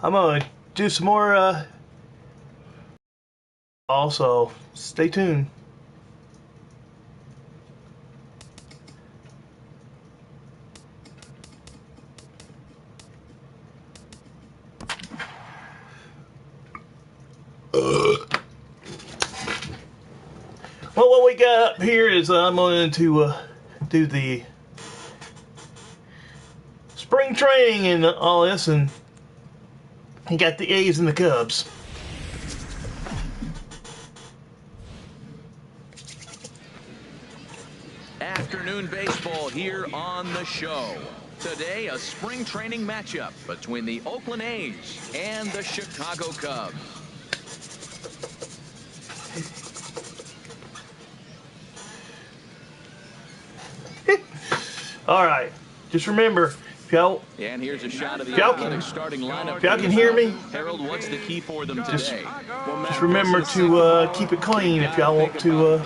I'm gonna do some more also stay tuned. Well, what we got up here is I'm going to do the spring training and all this, and he got the A's and the Cubs. Afternoon baseball here on the show. Today, a spring training matchup between the Oakland A's and the Chicago Cubs. All right, just remember, if y'all, and here's a shot of the Athletics starting lineup. If y'all can hear me, Harold, what's the key for them today? Just remember to keep it clean if y'all want to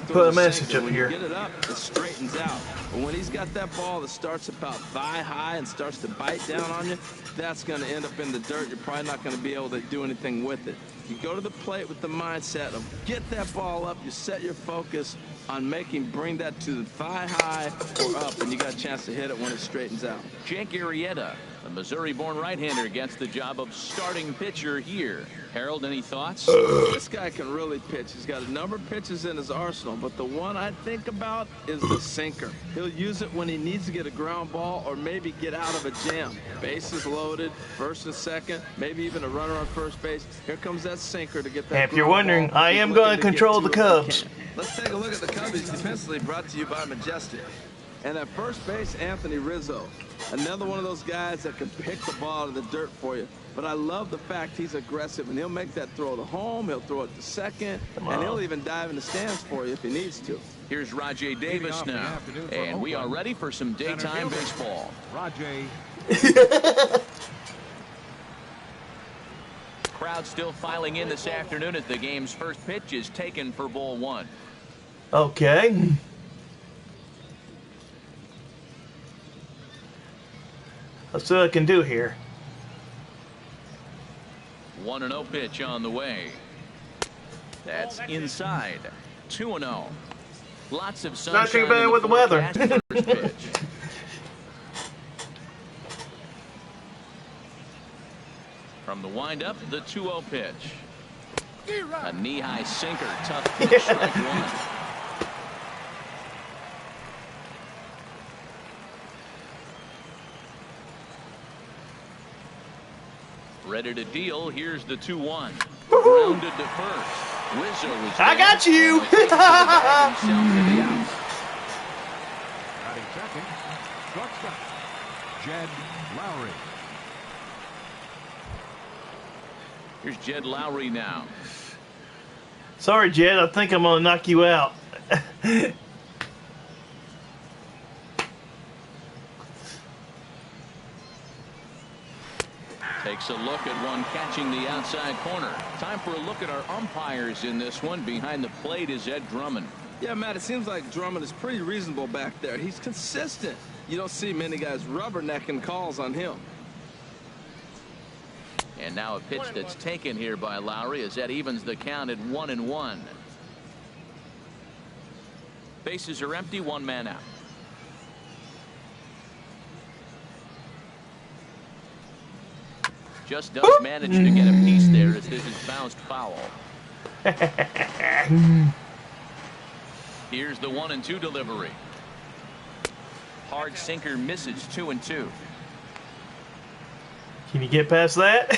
put a message up here. Get it up, it straightens out. But when he's got that ball that starts about thigh high and starts to bite down on you, that's going to end up in the dirt. You're probably not going to be able to do anything with it. You go to the plate with the mindset of get that ball up. You set your focus on bring that to the thigh high or up, and you got a chance to hit it when it straightens out. Jake Arrieta, the Missouri-born right-hander, gets the job of starting pitcher here. Harold, any thoughts? This guy can really pitch. He's got a number of pitches in his arsenal, but the one I think about is the sinker. He'll use it when he needs to get a ground ball or maybe get out of a jam. Bases loaded, first and second, maybe even a runner on first base. Here comes that sinker to get that. And if you're wondering, I am going to control the Cubs. Let's take a look at the Cubbies defensively, brought to you by Majestic. And at first base, Anthony Rizzo. Another one of those guys that can pick the ball out of the dirt for you. But I love the fact he's aggressive, and he'll make that throw to home, he'll throw it to second, and he'll even dive in the stands for you if he needs to. Here's Rajay Davis now, and we are ready for some daytime baseball. Rajay. Crowd still filing in this afternoon as the game's first pitch is taken for ball one. Okay. Let's see what I can do here. 1-0 pitch on the way. That's inside. 2-0. Lots of sunshine. Not too bad with the weather. First pitch. From the windup, the 2-0 pitch. A knee-high sinker. Tough pitch. Strike one. Ready to deal. Here's the 2-1. Grounded to first. Rizzo was I got you. Batting second, shortstop, Jed Lowry. Here's Jed Lowry now. Sorry, Jed. I think I'm going to knock you out. Takes a look at one catching the outside corner. Time for a look at our umpires in this one. Behind the plate is Ed Drummond. Yeah, Matt, it seems like Drummond is pretty reasonable back there. He's consistent. You don't see many guys rubbernecking calls on him. And now a pitch that's taken here by Lowry as that evens the count at 1-1. Bases are empty, one man out. Just does manage to get a piece there as this is bounced foul. Here's the 1-2 delivery. Hard sinker misses 2-2. Can you get past that?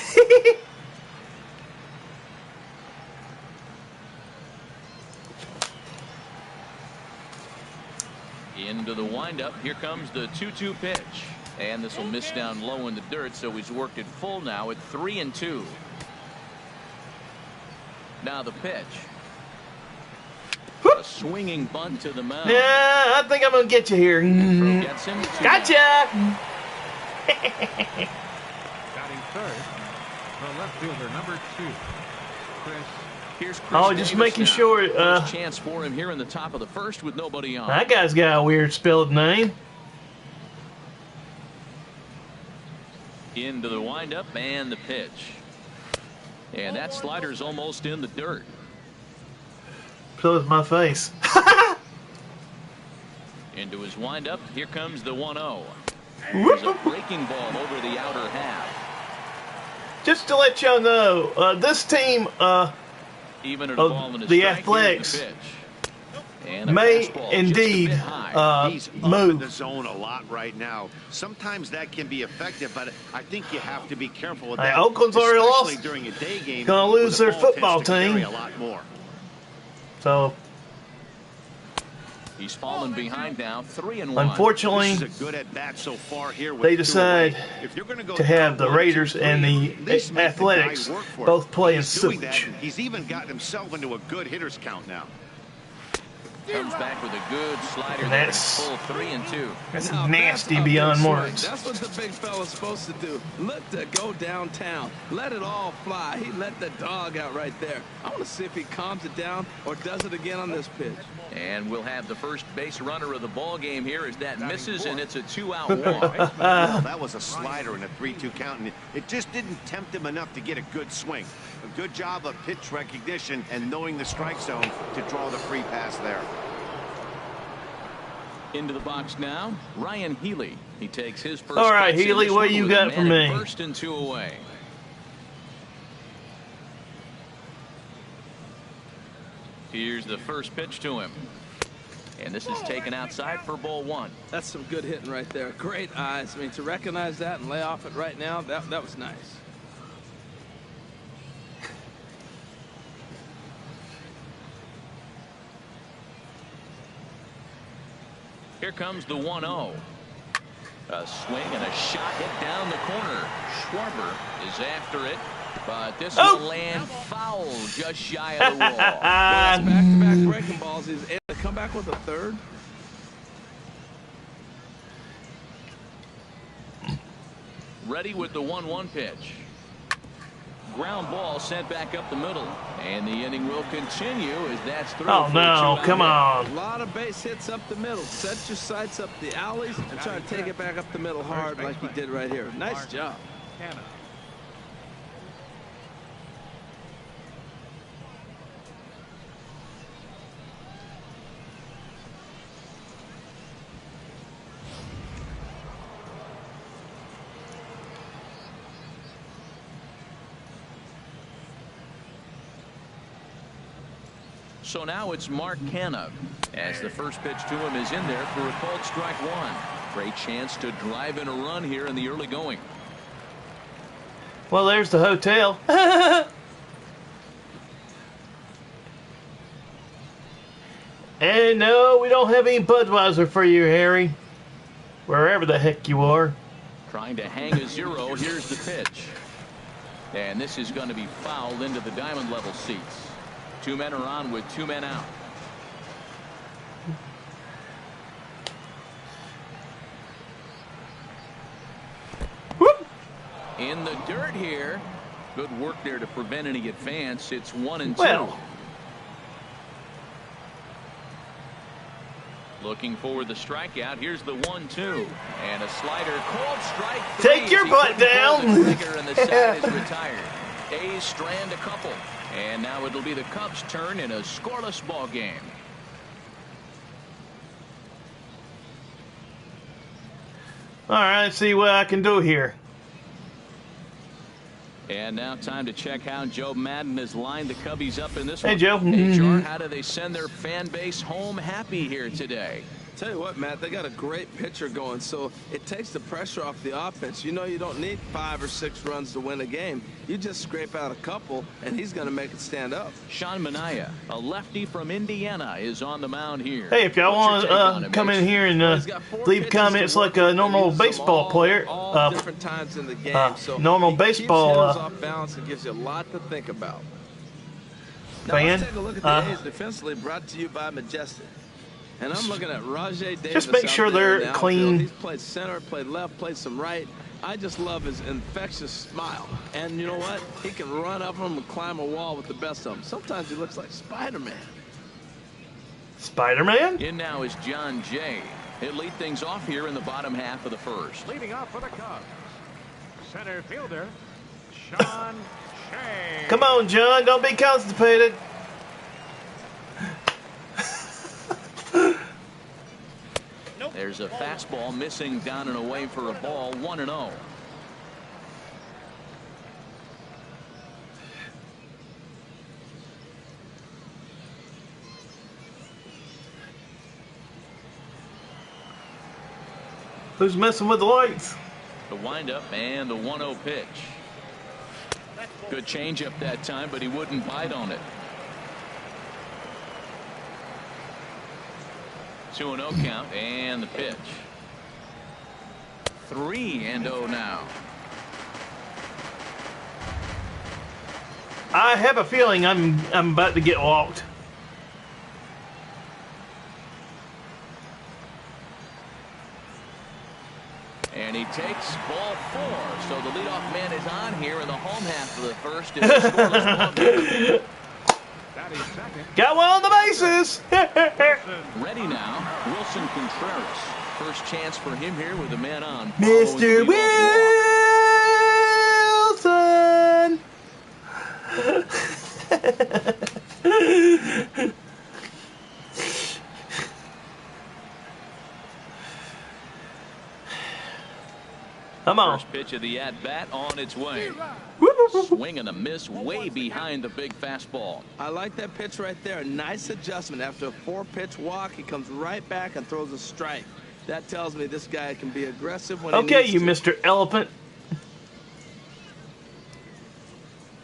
Into the windup. Here comes the 2-2 pitch. And this will miss down low in the dirt, so he's worked it full now at 3-2. Now the pitch. A swinging bunt to the mound. Yeah, I think I'm going to get you here. Gets him. Gotcha! Batting third, the left fielder, number 2, Chris. Here's Chris Oh, just Davis making now. sure. First chance for him here in the top of the first with nobody on. That guy's got a weird spelled name. Into the windup and the pitch. And that slider's almost in the dirt. So is my face. Into his windup. Here comes the 1-0. There's a breaking ball over the outer half. Just to let y'all know, this team Even at the Athletics may indeed He's move. up in the zone a lot right now. Sometimes that can be effective, but I think you have to be careful with that. Oakland's already especially lost. During a day game, Gonna lose where their the ball football tends to carry team. a lot more. So he's fallen behind now, 3-1. unfortunately, This is a good at bat so far here with they decide if you're gonna go to have the down 1, 2, Raiders 3, and at the least make the guy Athletics work for it. both play in He's doing that, sewage. and he's even gotten himself into a good hitters count now. Comes back with a good slider there. That's- Full 3-2. That's Now, nasty that's a beyond big words. swing. That's what the big fella's supposed to do. Look to go downtown. Let it all fly. He let the dog out right there. I want to see if he calms it down or does it again on this pitch. And we'll have the first base runner of the ball game here as that misses, and it's a 2-out walk. Well, that was a slider in a 3-2 count, and it just didn't tempt him enough to get a good swing. A good job of pitch recognition and knowing the strike zone to draw the free pass there. Into the box now, Ryan Healy. He takes his first. All right, cuts in Healy, this what one you with a got man for at me? First and 2 away. Here's the first pitch to him. And this is taken outside for ball 1. That's some good hitting right there. Great eyes. I mean, to recognize that and lay off it right now, that was nice. Here comes the 1-0. A swing and a shot hit down the corner. Schwarber is after it, but this will land foul just shy of the wall. Well, that's back-to-back breaking balls. He's able to come back with a third. Ready with the 1-1 pitch. Ground ball sent back up the middle, and the inning will continue as that's through. Oh no, come on. A lot of base hits up the middle. Set your sights up the alleys and try to take it back up the middle hard like he did right here. Nice job. So now it's Mark Canha as the first pitch to him is in there for a called strike 1. Great chance to drive in a run here in the early going. Well, there's the hotel. And no, we don't have any Budweiser for you, Harry. Wherever the heck you are. Trying to hang a 0. Here's the pitch. And this is going to be fouled into the diamond level seats. 2 men are on with 2 men out. Whoop. In the dirt here. Good work there to prevent any advance. It's 1-2. Well. Looking for the strikeout. Here's the 1-2. And a slider. Called strike 3. Take your butt down. And the side is retired. A's strand a couple. And now it'll be the Cubs' turn in a scoreless ball game. All right, let's see what I can do here. And now time to check how Joe Madden has lined the Cubbies up in this Hey, one. Joe. HR, how do they send their fan base home happy here today? Tell you what, Matt, they got a great pitcher going, so it takes the pressure off the offense. You know you don't need 5 or 6 runs to win a game. You just scrape out a couple, and he's going to make it stand up. Sean Manaea, a lefty from Indiana, is on the mound here. Hey, if y'all What's your take on want him, to come Mitch? in here and He's got 4 leave pitches comments to work like a with. normal He uses them baseball player, all different times in the game. So normal he keeps baseball hitters off balance and gives you a lot to think about. Now fan, let's take a look at the A's defensively, brought to you by Majestic. And I'm looking at Rajay Davis. Just make out sure there in they're the clean. outfield. He's played center, played left, played some right. I just love his infectious smile. And you know what? He can run up them and climb a wall with the best of them. Sometimes he looks like Spider-Man. Spider-Man? In now is John Jay. He'll lead things off here in the bottom half of the first. Leading off for the Cubs, center fielder, Sean Shea. Come on, John. Don't be constipated. There's a fastball missing down and away for a ball. 1-0. Who's messing with the lights? The windup and the 1-0 pitch. Good changeup that time, but he wouldn't bite on it. 2-0 count and the pitch. 3-0 now. I have a feeling I'm about to get walked. And he takes ball 4. So the leadoff man is on here in the home half of the first. It's a scoreless ball game. Got one on the bases. Ready now, Wilson Contreras. First chance for him here with a man on. Mr. Wilson. Come on. First pitch of the at-bat on its way. Swing and a miss way behind the big fastball. I like that pitch right there. Nice adjustment. After a 4-pitch walk, he comes right back and throws a strike. That tells me this guy can be aggressive when he needs you to. Mr. Elephant.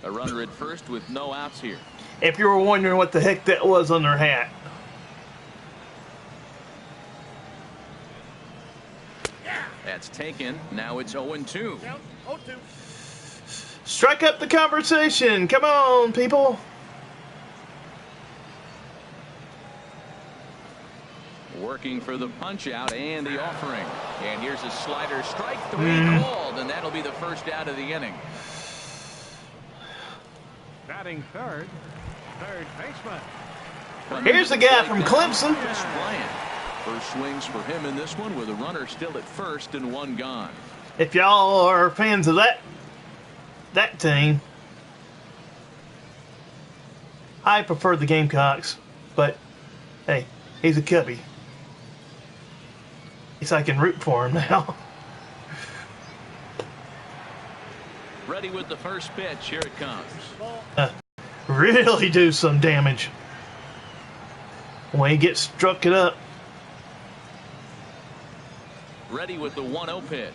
A runner at first with no outs here. If you were wondering what the heck that was on their hat. That's taken. Now it's 0-2. Strike up the conversation. Come on, people. Working for the punch out and the offering. And here's a slider. Strike 3 called, and that'll be the first out of the inning. Batting third baseman. Here's the guy from Clemson. Chris Bryant. First swings for him in this one with a runner still at first and 1 gone. If y'all are fans of that team, I prefer the Gamecocks, but hey, he's a Cubby. At least I can root for him now. Ready with the first pitch. Here it comes. Really do some damage when he gets struck it up. Ready with the 1-0 pitch.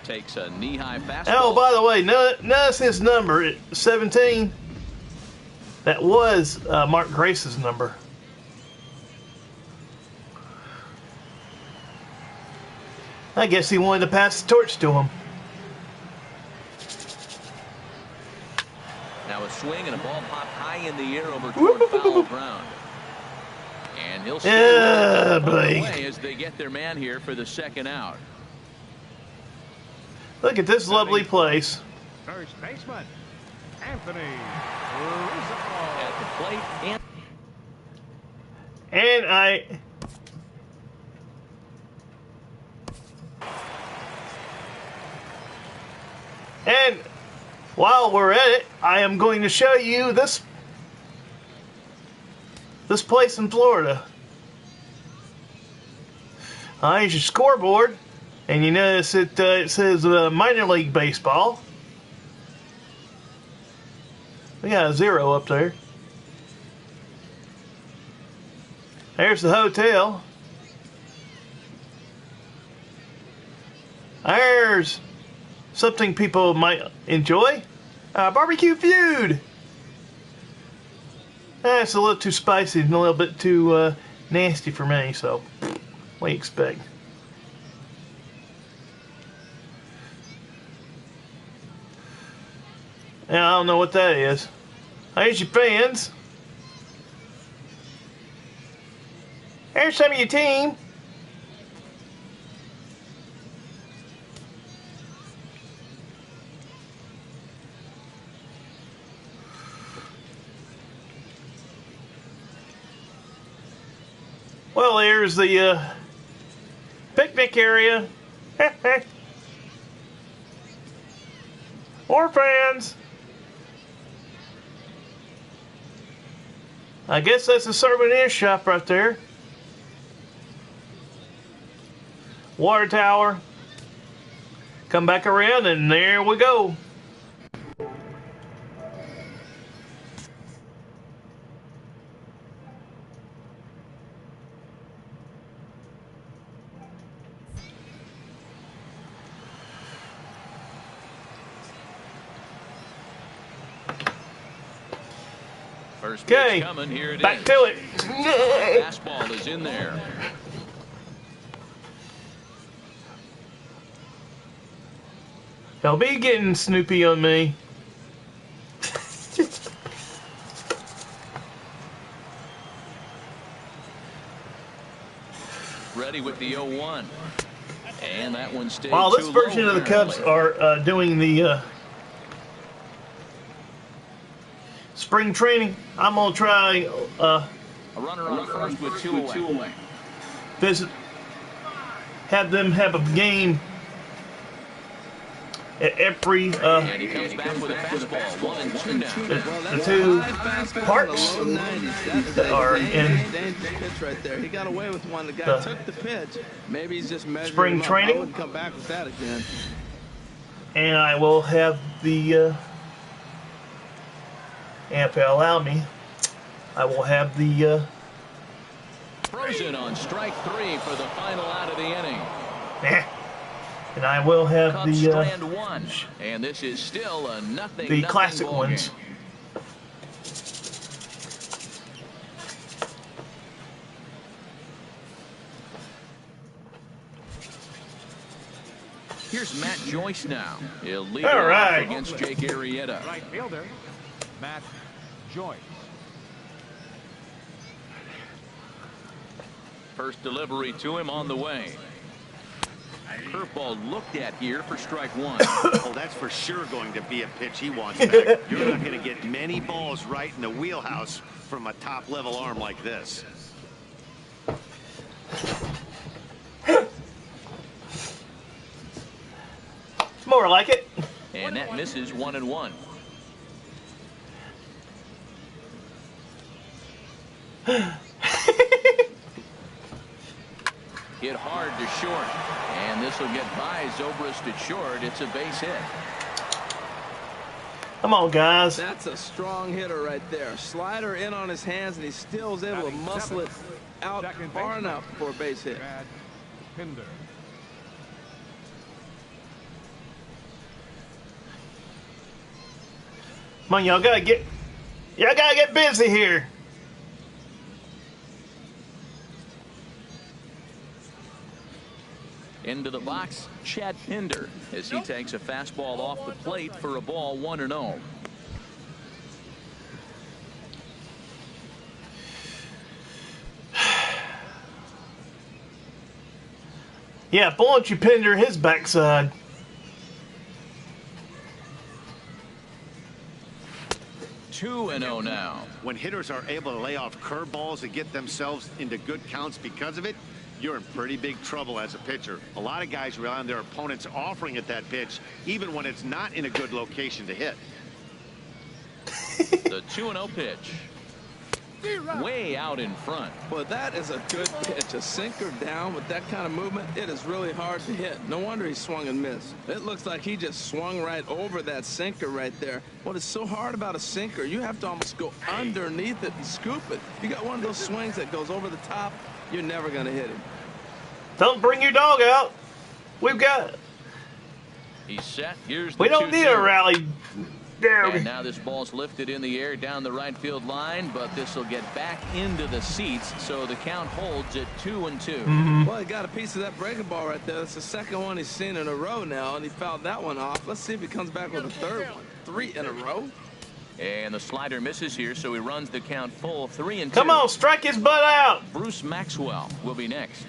Takes a knee-high fastball. Oh, by the way, notice his number, 17. That was Mark Grace's number. I guess he wanted to pass the torch to him. Now a swing and a ball popped high in the air over toward foul ground. And he'll stay away as they get their man here for the second out. Look at this lovely place. First baseman, Anthony At the plate. And while we're at it, I am going to show you this place in Florida. Here's your scoreboard, and you notice it says minor league baseball. We got a 0 up there. There's the hotel. There's something people might enjoy. Barbecue Feud. It's a little too spicy and a little bit too nasty for me, so what do you expect? Yeah, I don't know what that is. Here's your fans. Here's some of your team. Well, there's the picnic area. More fans. I guess that's a souvenir shop right there. Water tower. Come back around and there we go. First pitch Okay, coming. Here it back is. to it. Fastball is in there. Y'all be getting Snoopy on me. Ready with the 0-1. And that one stayed While this too version low, of the Cubs apparently. are doing the spring training, I'm going to try A runner on first with two away. visit, have them have a game at every And he comes back with a fastball. 1-2 now. the two parks Low 90s. That is are a in dangerous pitch right there. He got away with one. The guy the took the pitch. Maybe he's just measuring spring him up. training. I wouldn't come back with that again. and I will have the if they allow me, I will have the Frozen on strike 3 for the final out of the inning. and I will have Cubs the strand 1. And this is still a nothing classic ball ones. game. Here's Matt Joyce now. He'll lead All off right. against Jake Arrieta. Right fielder, Matt Joyce. First delivery to him on the way. Curveball looked at here for strike 1. Oh, that's for sure going to be a pitch he wants back. You're not going to get many balls right in the wheelhouse from a top-level arm like this. More like it. And that misses 1-1. Hit hard to short. And this will get by Zobrist at short. It's a base hit. Come on, guys. That's a strong hitter right there. Slider in on his hands, and he still is able to muscle it out far enough for a base hit. Brad Pinder. Come on, y'all gotta get busy here. Into the box, Chad Pinder, as he takes a fastball off the plate for a ball 1-0. Yeah, bullet you Pinder his backside. Two and 0 now. When hitters are able to lay off curveballs and get themselves into good counts because of it, you're in pretty big trouble as a pitcher. A lot of guys rely on their opponents offering at that pitch, even when it's not in a good location to hit. The 2-0 pitch. Way out in front. Well, that is a good pitch. A sinker down with that kind of movement, it is really hard to hit. No wonder he swung and missed. It looks like he just swung right over that sinker right there. What is so hard about a sinker, you have to almost go underneath it and scoop it. You got one of those swings that goes over the top, you're never going to hit him. Don't bring your dog out. We've got. He's set. Here's the We don't need a 2-2. rally. There. And now this ball's lifted in the air down the right field line, but this will get back into the seats, so the count holds at 2-2. Well, he got a piece of that breaking ball right there. That's the second one he's seen in a row now, and he fouled that one off. Let's see if he comes back with a third one. 3 in a row. And the slider misses here, so he runs the count full 3-2. Come on, strike his butt out. Bruce Maxwell will be next.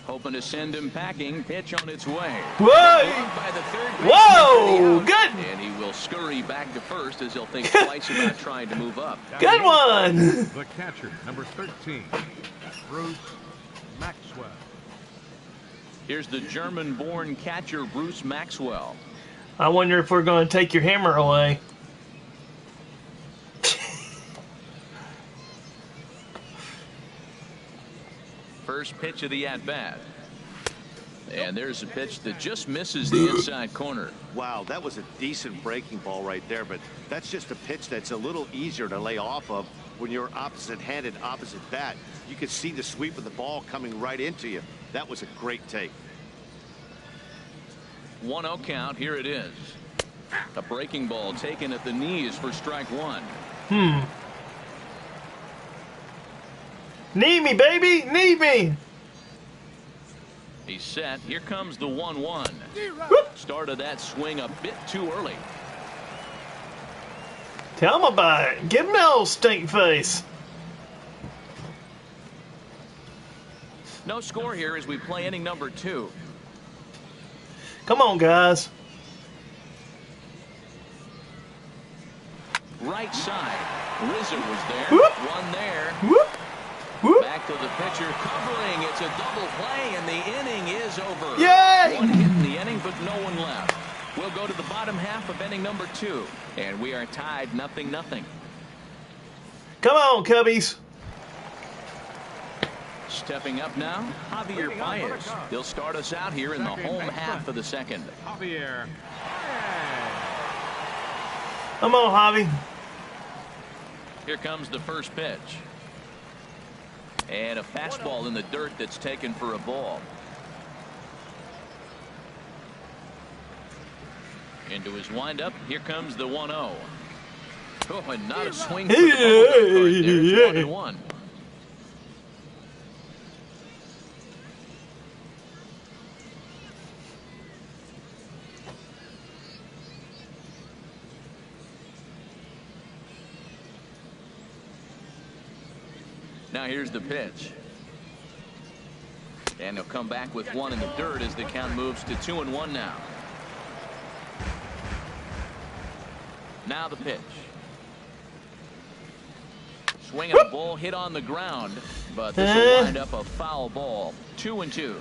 Hoping to send him packing. Pitch on its way. Whoa! By the third baseman Whoa! for the out. Good. And he will scurry back to first as he'll think twice about trying to move up. Good one. The catcher, number 13, Bruce Maxwell. Here's the German-born catcher, Bruce Maxwell. I wonder if we're going to take your hammer away. First pitch of the at-bat. And there's a pitch that just misses the inside corner. Wow, that was a decent breaking ball right there, but that's just a pitch that's a little easier to lay off of when you're opposite-handed, opposite bat. You could see the sweep of the ball coming right into you. That was a great take. 1-0 count. Here it is. A breaking ball taken at the knees for strike one. Need me, baby. Need me. He's set. Here comes the 1-1. Started that swing a bit too early. Tell him about it. Give him that old stink face. No score here as we play inning number 2. Come on, guys. Right side. Rizzo was there. Whoop. One there. Whoop. Whoop. Back to the pitcher covering. It's a double play and the inning is over. Yay! One hit in the inning but no one left. We'll go to the bottom half of inning number 2 and we are tied 0-0. Come on, Cubbies. Stepping up now, Javier Baez. They'll start us out here in the home half of the second. Javier. Come on, Javi. Here comes the first pitch. And a fastball in the dirt that's taken for a ball. Into his windup. Here comes the 1-0. Oh, and not a swing for the ball there. It's 1-1. Now here's the pitch. And he'll come back with one in the dirt as the count moves to 2-1 now. Now the pitch. Swinging a ball hit on the ground, but this will wind up a foul ball. 2-2.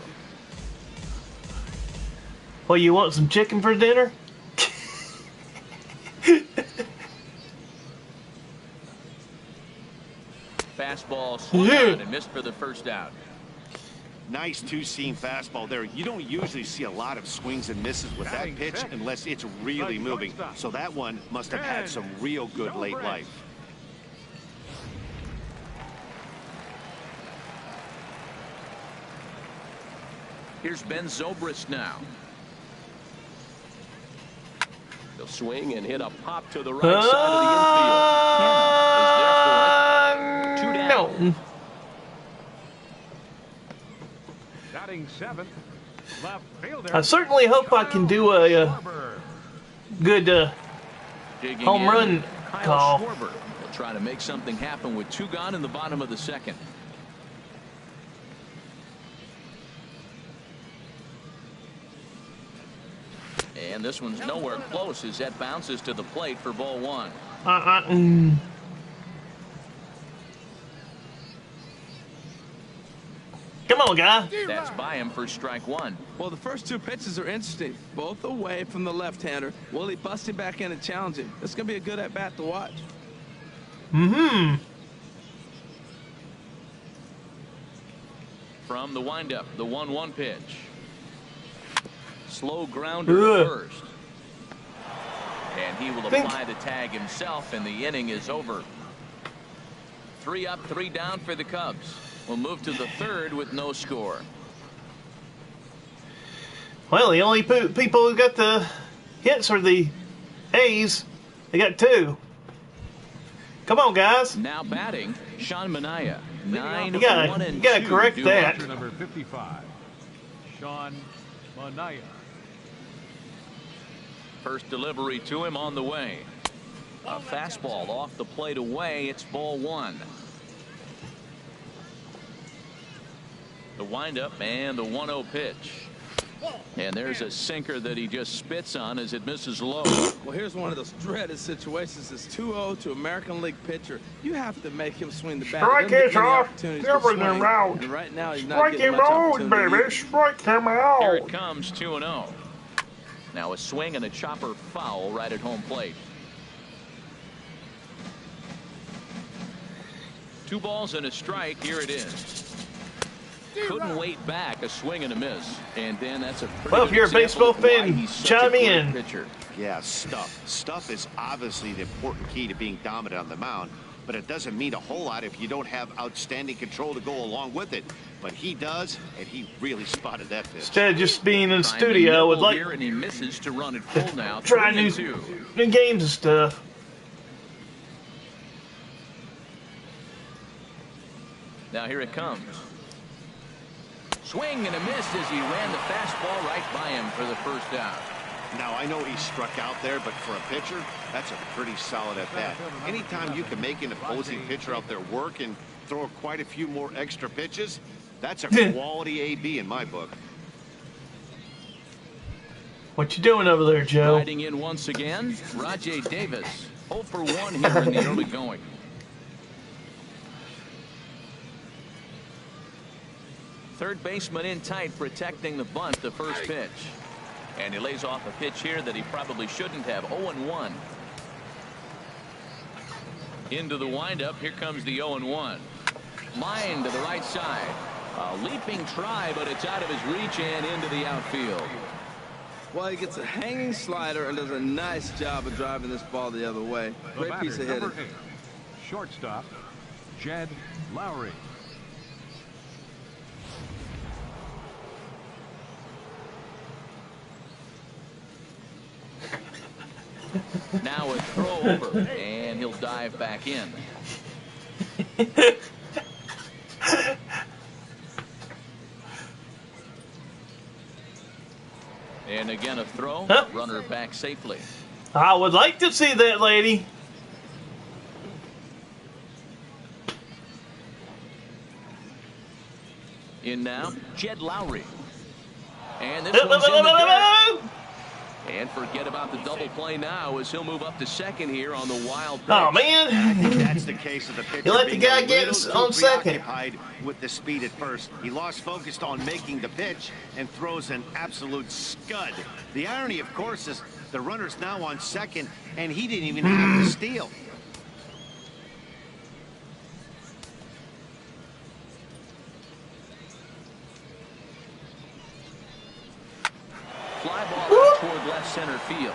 Well, you want some chicken for dinner? Fastball swung on and missed for the first out. Nice two-seam fastball there. You don't usually see a lot of swings and misses with that pitch unless it's really moving. So that one must have had some real good late life. Here's Ben Zobrist now. He'll swing and hit a pop to the right side of the infield. Hannah is there for it. 2 down. No. Batting 7th. Left fielder. I certainly hope I can do a good Digging home in, run Kyle call. Schwarber will try to make something happen with 2 gone in the bottom of the second. And this one's nowhere close as that bounces to the plate for ball 1. Come on, guy. That's by him for strike 1. Well, the first 2 pitches are interesting. Both away from the left-hander. Will he bust him back in and challenge him? It's going to be a good at-bat to watch. From the windup, the 1-1 pitch. Slow grounder to first. And he will apply the tag himself, and the inning is over. 3 up, 3 down for the Cubs. We'll move to the 3rd with no score. Well, the only people who got the hits are the A's. They got 2. Come on, guys. Now batting, Sean Manaea. 9 You for gotta, 1 and you gotta 2. correct that. Number 55. Sean Manaea. First delivery to him on the way. A fastball off the plate away. It's ball 1. The windup and the 1-0 pitch. And there's a sinker that he just spits on as it misses low. Well, here's one of those dreaded situations. It's 2-0 to American League pitcher. You have to make him swing the bat. Strike his off. And right now he's not Strike getting him much out, opportunity. baby. Strike him out. Here it comes, 2-0. Now a swing and a chopper foul right at home plate. 2 balls and a strike. Here it is. Couldn't wait back. A swing and a miss. And then that's a pretty Well, if you're a baseball fan, chime in. Pitcher. Yeah, stuff. Stuff is obviously the important key to being dominant on the mound, but it doesn't mean a whole lot if you don't have outstanding control to go along with it. But he does, and he really spotted that pitch. Instead of just being in the studio with like and he misses to run it full now. trying new games and stuff. Now here it comes. Swing and a miss as he ran the fastball right by him for the first out. Now, I know he struck out there, but for a pitcher, that's a pretty solid at bat. Anytime you can make an opposing pitcher out there work and throw quite a few more extra pitches, that's a quality AB in my book. What you doing over there, Joe? Riding in once again, Rajay Davis. 0 for 1 here in the early going. Third baseman in tight, protecting the bunt, the first pitch. And he lays off a pitch here that he probably shouldn't have. 0-1. Into the windup. Here comes the 0-1. Line to the right side. A leaping try, but it's out of his reach and into the outfield. Well, he gets a hanging slider and does a nice job of driving this ball the other way. Great piece of hitting. Shortstop, Jed Lowry. Now a throw over, and he'll dive back in. And again a throw, runner back safely. I would like to see that, lady. In now, Jed Lowry. And this one's in the dirt. And forget about the double play now as he'll move up to second here on the wild pitch. Oh, man. I think that's the case of the pitcher. You let the guy get on second. With the speed at first. He lost focus on making the pitch and throws an absolute scud. The irony, of course, is the runner's now on second, and he didn't even have to steal. Fly ball out toward left center field.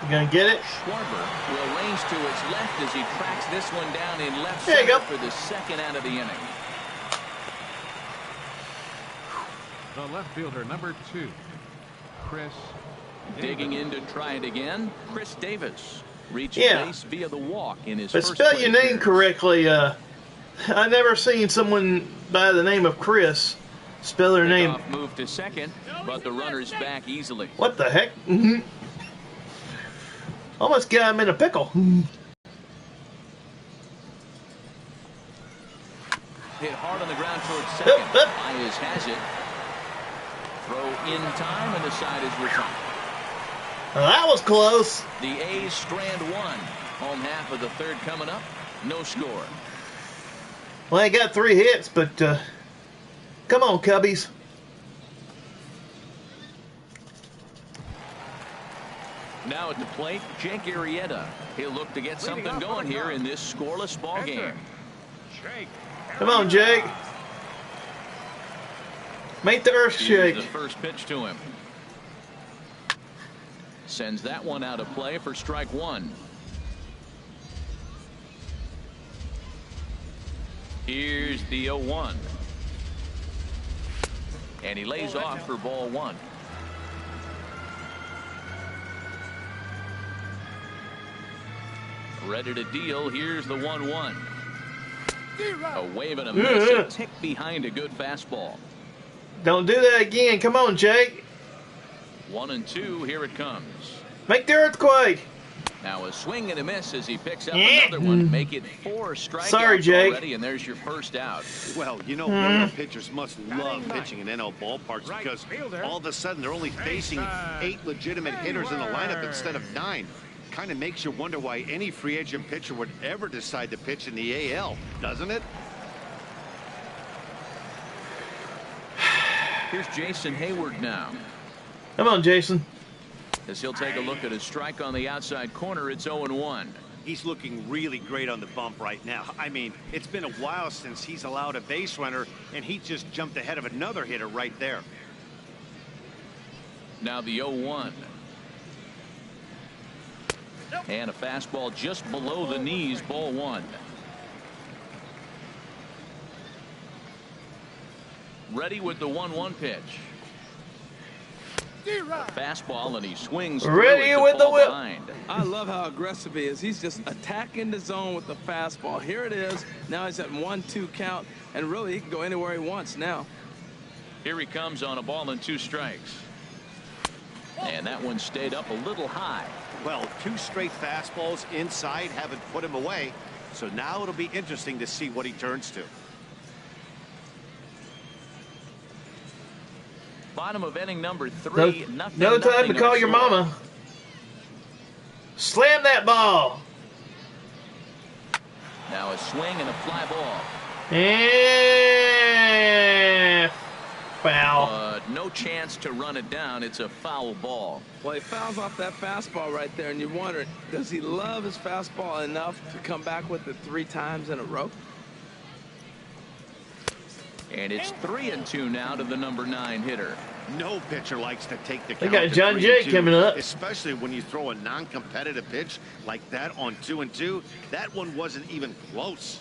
You gonna get it? Schwarber will range to his left as he tracks this one down in left There you center go. for the second out of the inning. The left fielder, number 2, Chris Digging in to try it again, Chris Davis reached base via the walk in his but first spell plate your name appearance. correctly. I never seen someone by the name of Chris spell their name. Kickoff move to second, but the runner's back easily. What the heck? Almost got him in a pickle. Hit hard on the ground towards second. Baez has it. Throw in time, and the side is retired. Well, that was close. The A's strand one. Home half of the third coming up. No score. Well, they got 3 hits, but come on, Cubbies. Now at the plate, Jake Arrieta. He'll look to get something going here in this scoreless ball game. Come on, Jake. Make the earth shake. Here's the first pitch to him. Sends that one out of play for strike one. Here's the 0-1. And he lays off for ball one. Ready to deal. Here's the 1-1. A wave and a miss. A tick behind a good fastball. Don't do that again. Come on, Jake. 1-2. Here it comes. Make the earthquake. Now a swing and a miss as he picks up another one. Make it 4 strikeouts Sorry, Jake. already, and there's your first out. Well, you know, NL pitchers must love pitching in NL ballparks because all of a sudden they're only facing 8 legitimate hitters in the lineup instead of 9. Kind of makes you wonder why any free agent pitcher would ever decide to pitch in the AL, doesn't it? Here's Jason Hayward now. Come on, Jason. As he'll take a look at a strike on the outside corner, it's 0-1. He's looking really great on the bump right now. I mean, it's been a while since he's allowed a base runner, and he just jumped ahead of another hitter right there. Now the 0-1. And a fastball just below the knees, ball 1. Ready with the 1-1 pitch. A fastball, and he swings ready with the whip. Behind. I love how aggressive he is. He's just attacking the zone with the fastball. Here it is. Now he's at 1-2 count, and really he can go anywhere he wants now. Here he comes on a ball and 2 strikes. And that one stayed up a little high. Well, 2 straight fastballs inside haven't put him away. So now it'll be interesting to see what he turns to. Bottom of inning number 3. No time to call your mama. Slam that ball. Now a swing and a fly ball. And foul. But no chance to run it down. It's a foul ball. Well, he fouls off that fastball right there, and you wonder, does he love his fastball enough to come back with it 3 times in a row? And it's 3-2 now to the number 9 hitter. No pitcher likes to take the count. They got John Jay coming up. Especially when you throw a non-competitive pitch like that on 2-2. That one wasn't even close.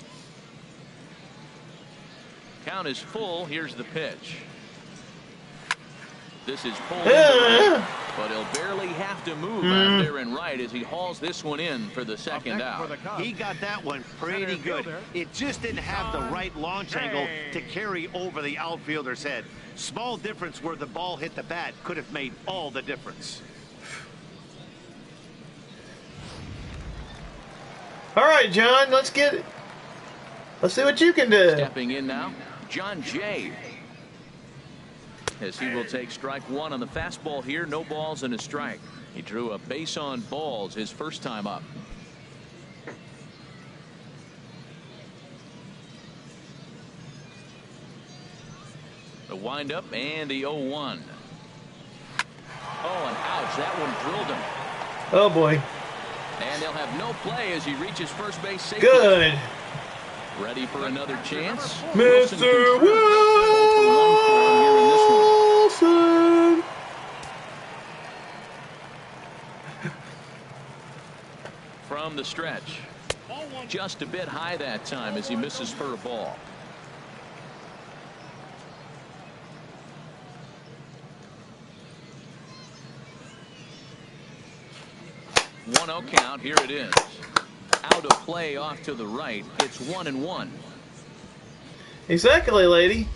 Count is full. Here's the pitch. This is pulled in the right, but he'll barely have to move out there and right as he hauls this one in for the second out. He got that one pretty good. It just didn't have the right launch angle to carry over the outfielder's head. Small difference where the ball hit the bat could have made all the difference. All right, John, let's get it. Let's see what you can do. Stepping in now, John Jay. As he will take strike 1 on the fastball here. No balls and a strike. He drew a base on balls his first time up. The windup and the 0-1. Oh, and ouch, that one drilled him. Oh boy. And they'll have no play as he reaches first base safely. Good. Ready for another chance? Mr. Wilson. From the stretch. Just a bit high that time as he misses for a ball. One 0 count. Here it is. Out of play off to the right. It's 1-1. Exactly, lady.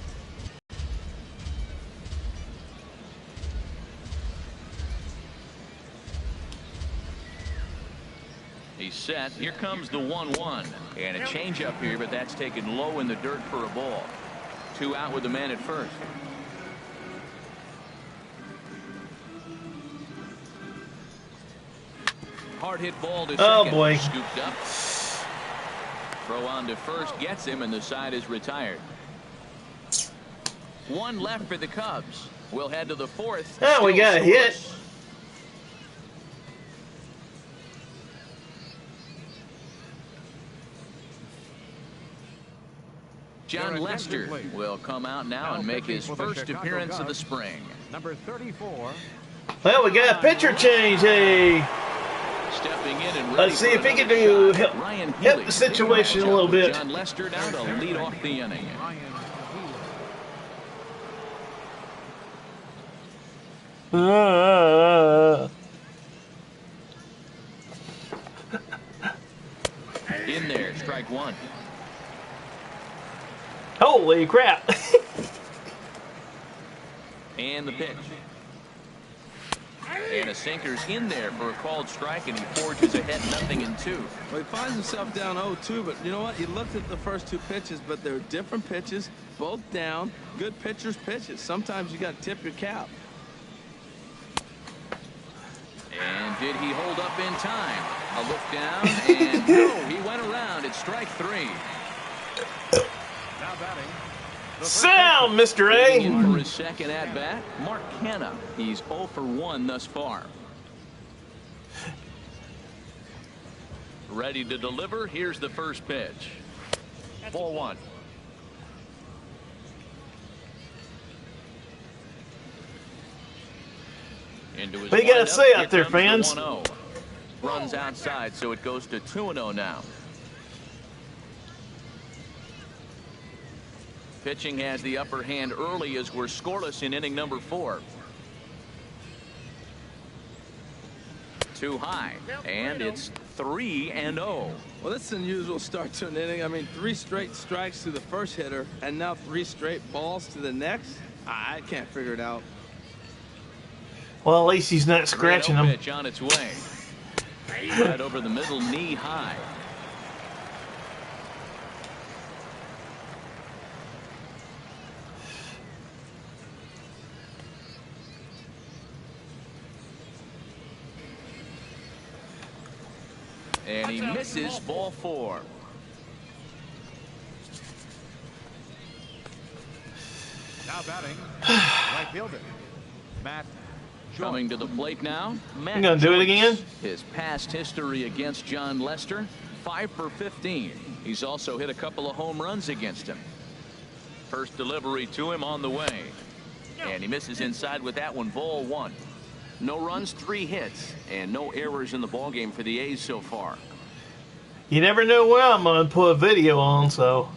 He's set. Here comes the 1-1. And a changeup here, but that's taken low in the dirt for a ball. 2 out with the man at first. Hard hit ball to second. Oh boy. Scooped up. Throw on to first gets him, and the side is retired. 1 left for the Cubs. We'll head to the 4th. Oh, we got a hit. John Lester will come out now and make his first appearance of the spring. Number 34. Well, we got a pitcher change. Hey. Stepping in and Let's see if he can do help the situation a little bit. John Lester down to lead off the inning. In there, strike 1. Holy crap. And the pitch. And a sinker's in there for a called strike, and he forges ahead 0-2. Well, he finds himself down 0-2, but you know what? He looked at the first two pitches, but they're different pitches, both down. Good pitchers' pitches. Sometimes you got to tip your cap. And did he hold up in time? A look down, and no, he went around. It's strike 3. Now batting. Sound, Mr. In for A. his second at bat, Mark Canha. He's 0 for 1 thus far. Ready to deliver. Here's the first pitch. Ball 1. Into his What do you gotta windup. say out Here there, comes fans? the 1-0. Runs outside, so it goes to 2-0 now. Pitching has the upper hand early as we're scoreless in inning number 4. Too high, and it's 3-0. Well, this is an unusual start to an inning. I mean, 3 straight strikes to the first hitter, and now 3 straight balls to the next. I can't figure it out. Well, at least he's not scratching 3-0 them. pitch on its way. Right over the middle, knee high. And he misses. Ball 4. Now batting. Right fielder. Matt. Coming to the plate now, Matt You gonna do it Joyce. again? His past history against John Lester, 5 for 15. He's also hit a couple of home runs against him. First delivery to him on the way. And he misses inside with that one. Ball 1. No runs, 3 hits, and no errors in the ballgame for the A's so far. You never know where I'm gonna put a video on, so.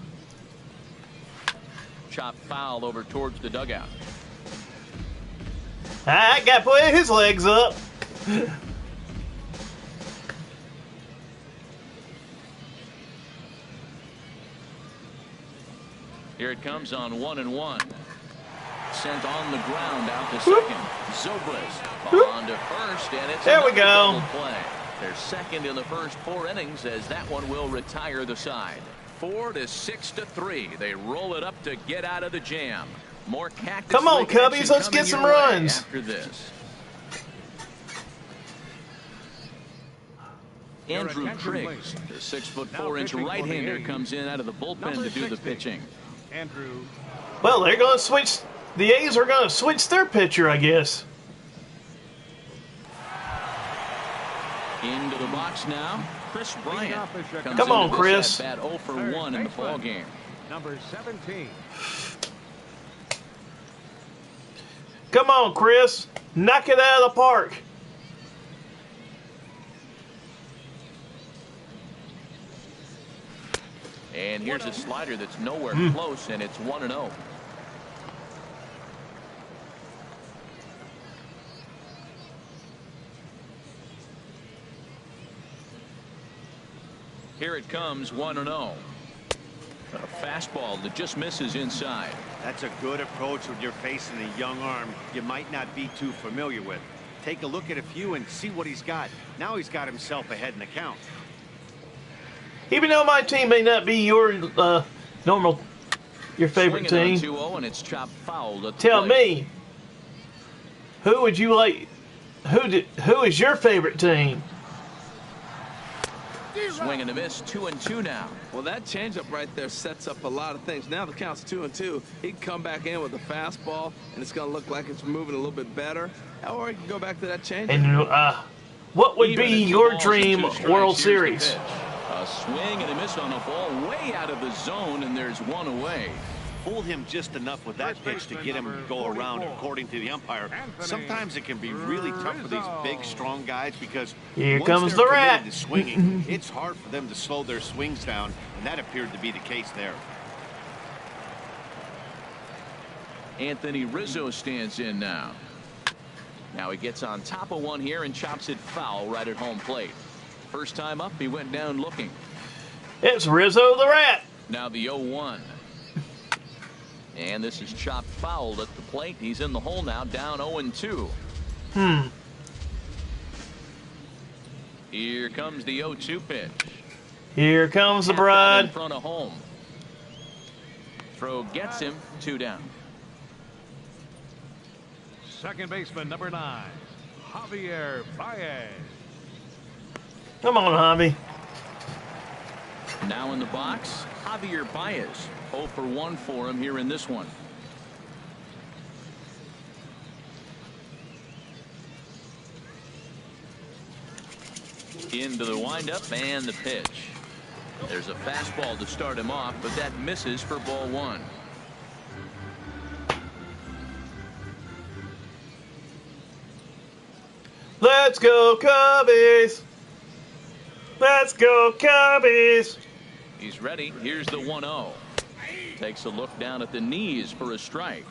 Chop foul over towards the dugout. I got to put his legs up. Here it comes on 1-1. Sent on the ground out to second. Zobrist on to first, and it's There we another go. double play. They're second in the first 4 innings, as that one will retire the side. 4-6-3. They roll it up to get out of the jam. More Cactus Come on, League Cubbies, action let's coming get some your way runs. after this. Andrew Triggs, the 6'4" right-hander, comes in out of the bullpen to do the pitching. Andrew. Well, they're gonna switch. The A's are gonna switch their pitcher, I guess. Into the box now, Chris Bryant. Comes Come on, into this Chris. at bat 0 for 1 in the ball game. Number 17. Come on, Chris. Knock it out of the park. And here's a slider that's nowhere close, and it's 1-0. Here it comes, 1-0. A fastball that just misses inside. That's a good approach when you're facing a young arm you might not be too familiar with. Take a look at a few and see what he's got. Now he's got himself ahead in the count. Even though my team may not be your your favorite Swinging team, on 2-0, and it's chopped foul at the tell plate. me, who would you like? Who is your favorite team? Swing and a miss, 2-2 now. Well, that changeup right there sets up a lot of things. Now the count's 2-2. He can come back in with a fastball, and it's going to look like it's moving a little bit better. Or he can go back to that changeup. And what would Even be at 2 your balls dream and 2 strikes, World here's the Series? pitch. A swing and a miss on the ball, way out of the zone, and there's one away. Fooled him just enough with that pitch to get him to go around, according to the umpire. Sometimes it can be really tough for these big, strong guys because Here once comes they're the rat. committed to swinging, it's hard for them to slow their swings down, and that appeared to be the case there. Anthony Rizzo stands in now. Now he gets on top of one here and chops it foul right at home plate. First time up, he went down looking. It's Rizzo the Rat. Now the 0-1. And this is chopped foul at the plate. He's in the hole now, down 0-2. Here comes the 0-2 pitch. Here comes the Tapped out bride. in front of home. Throw gets him 2 down. Second baseman, number 9, Javier Baez. Come on, Javi. Now in the box, Javier Baez. 0 for 1 for him here in this one. Into the windup and the pitch. There's a fastball to start him off, but that misses for ball 1. Let's go, Cubbies. Let's go, Cubbies. He's ready. Here's the 1-0. Takes a look down at the knees for a strike.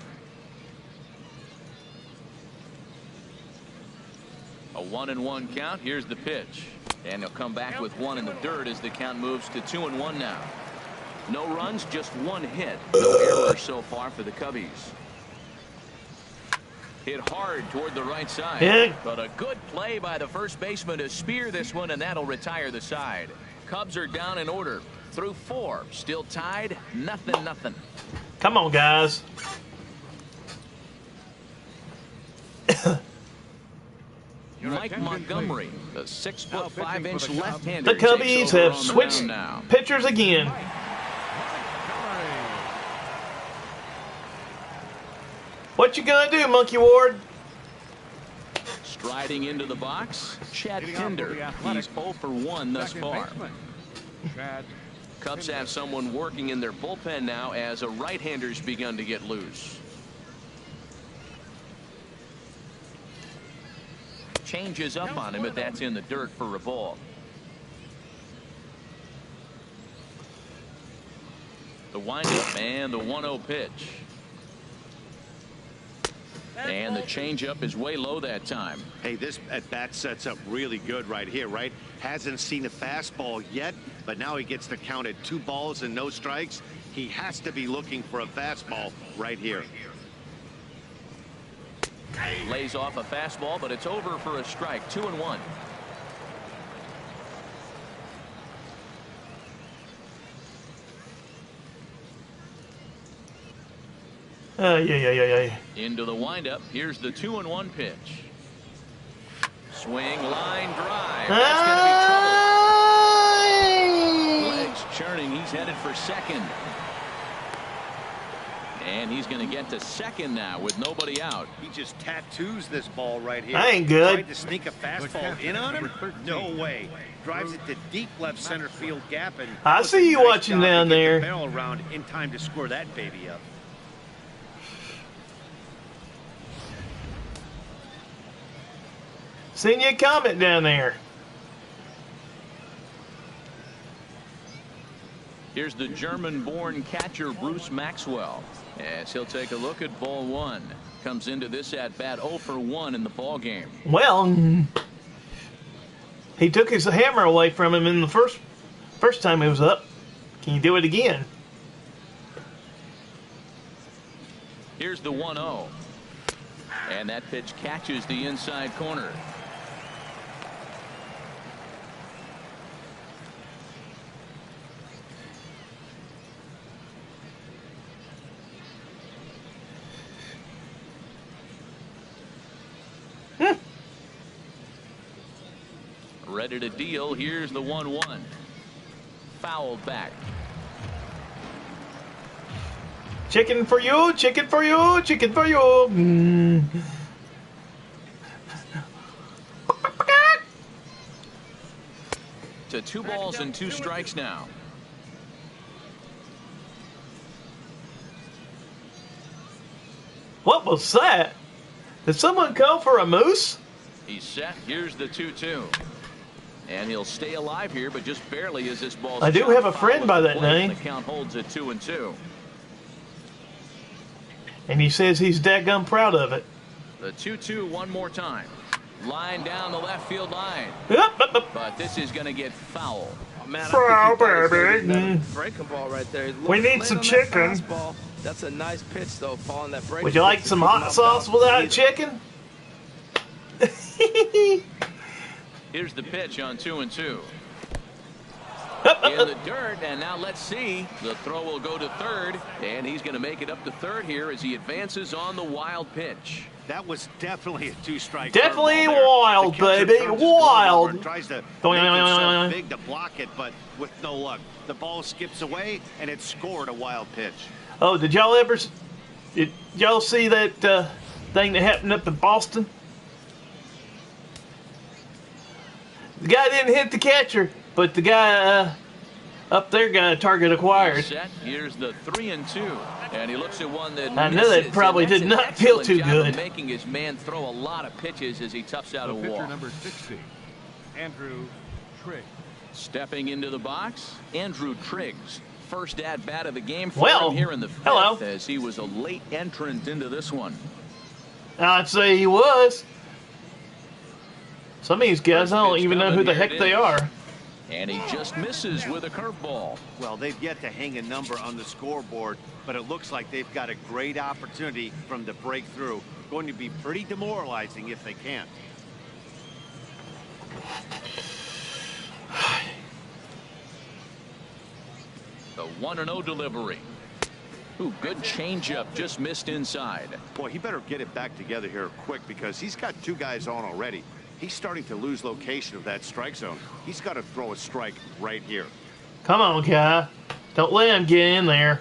A 1-1 count. Here's the pitch. And he'll come back with 1 in the dirt as the count moves to 2-1 now. No runs, just 1 hit. No errors so far for the Cubbies. Hit hard toward the right side. Yeah. But a good play by the first baseman to spear this one, and that'll retire the side. Cubs are down in order. Through 4. Still tied. 0-0. Come on, guys. Mike Montgomery, the 6'5" left-hander. The Cubbies have switched pitchers again. What you gonna do, Monkey Ward? Striding into the box, Chad Pinder. He's 0 for 1 thus far. Cubs have someone working in their bullpen now as a right-hander's begun to get loose. Changes up on him, but that's in the dirt for a ball. The windup and the 1-0 pitch. And the changeup is way low that time. Hey, this at-bat sets up really good right here, right? Hasn't seen a fastball yet, but now he gets the count at 2 balls and no strikes. He has to be looking for a fastball right here. Lays off a fastball, but it's over for a strike. 2-1. Yeah. Into the windup. Here's the 2-1 pitch. Swing, line drive. That's going to be trouble. Legs churning. He's headed for second. And he's going to get to second now with nobody out. He just tattoos this ball right here. I ain't good. Tried to sneak a fastball in on him? No way. Drives it to deep left center field gap. And I see you watching down there. The barrel around in time to score that baby up. Seen you comment down there. Here's the German-born catcher Bruce Maxwell as he'll take a look at ball 1. Comes into this at-bat 0 for 1 in the ball game. Well, he took his hammer away from him in the first time he was up. Can you do it again? Here's the 1-0. And that pitch catches the inside corner. Ready to deal. Here's the 1-1. Fouled back. Chicken for you, chicken for you, chicken for you. To 2 balls and 2 strikes now. What was that? Did someone call for a moose? He's set. Here's the 2-2. And he'll stay alive here, but just barely as this ball. I do have a friend by that name. The count holds at 2-2. And he says he's dadgum proud of it. The 2-2 one more time. Line down the left field line. But this is going to get foul. Oh, man, Foul, baby. Breaking ball right there. We need some chicken. That's a nice pitch, though. Following that break. Would you like some hot sauce without chicken? Here's the pitch on 2-2. Up, In the dirt, and now let's see. The throw will go to third, and he's going to make it up to third here as he advances on the wild pitch. That was definitely a two-strike. Definitely wild, baby. Wild. Tries to make himself big to block it, but with no luck. The ball skips away, and it scored a wild pitch. Oh, did y'all see that thing that happened up in Boston? The guy didn't hit the catcher, but the guy up there got a target acquired. Set. Here's the 3-2, and he looks at one that I know that probably did not feel too good. Making his man throw a lot of pitches as he toughs out a Pitcher wall. number 60, Andrew Triggs. Stepping into the box, Andrew Triggs. First at bat of the game for Well, him here in the fifth, hello. as he was a late entrant into this one. I'd say he was. Some of these guys, I don't even know who the heck they are. And he just misses with a curveball. Well, they've yet to hang a number on the scoreboard, but it looks like they've got a great opportunity from the breakthrough. Going to be pretty demoralizing if they can't. The 1-0 delivery. Ooh, good changeup, just missed inside. Boy, he better get it back together here quick because he's got two guys on already. He's starting to lose location of that strike zone. He's got to throw a strike right here. Come on, guy. Don't let him get in there.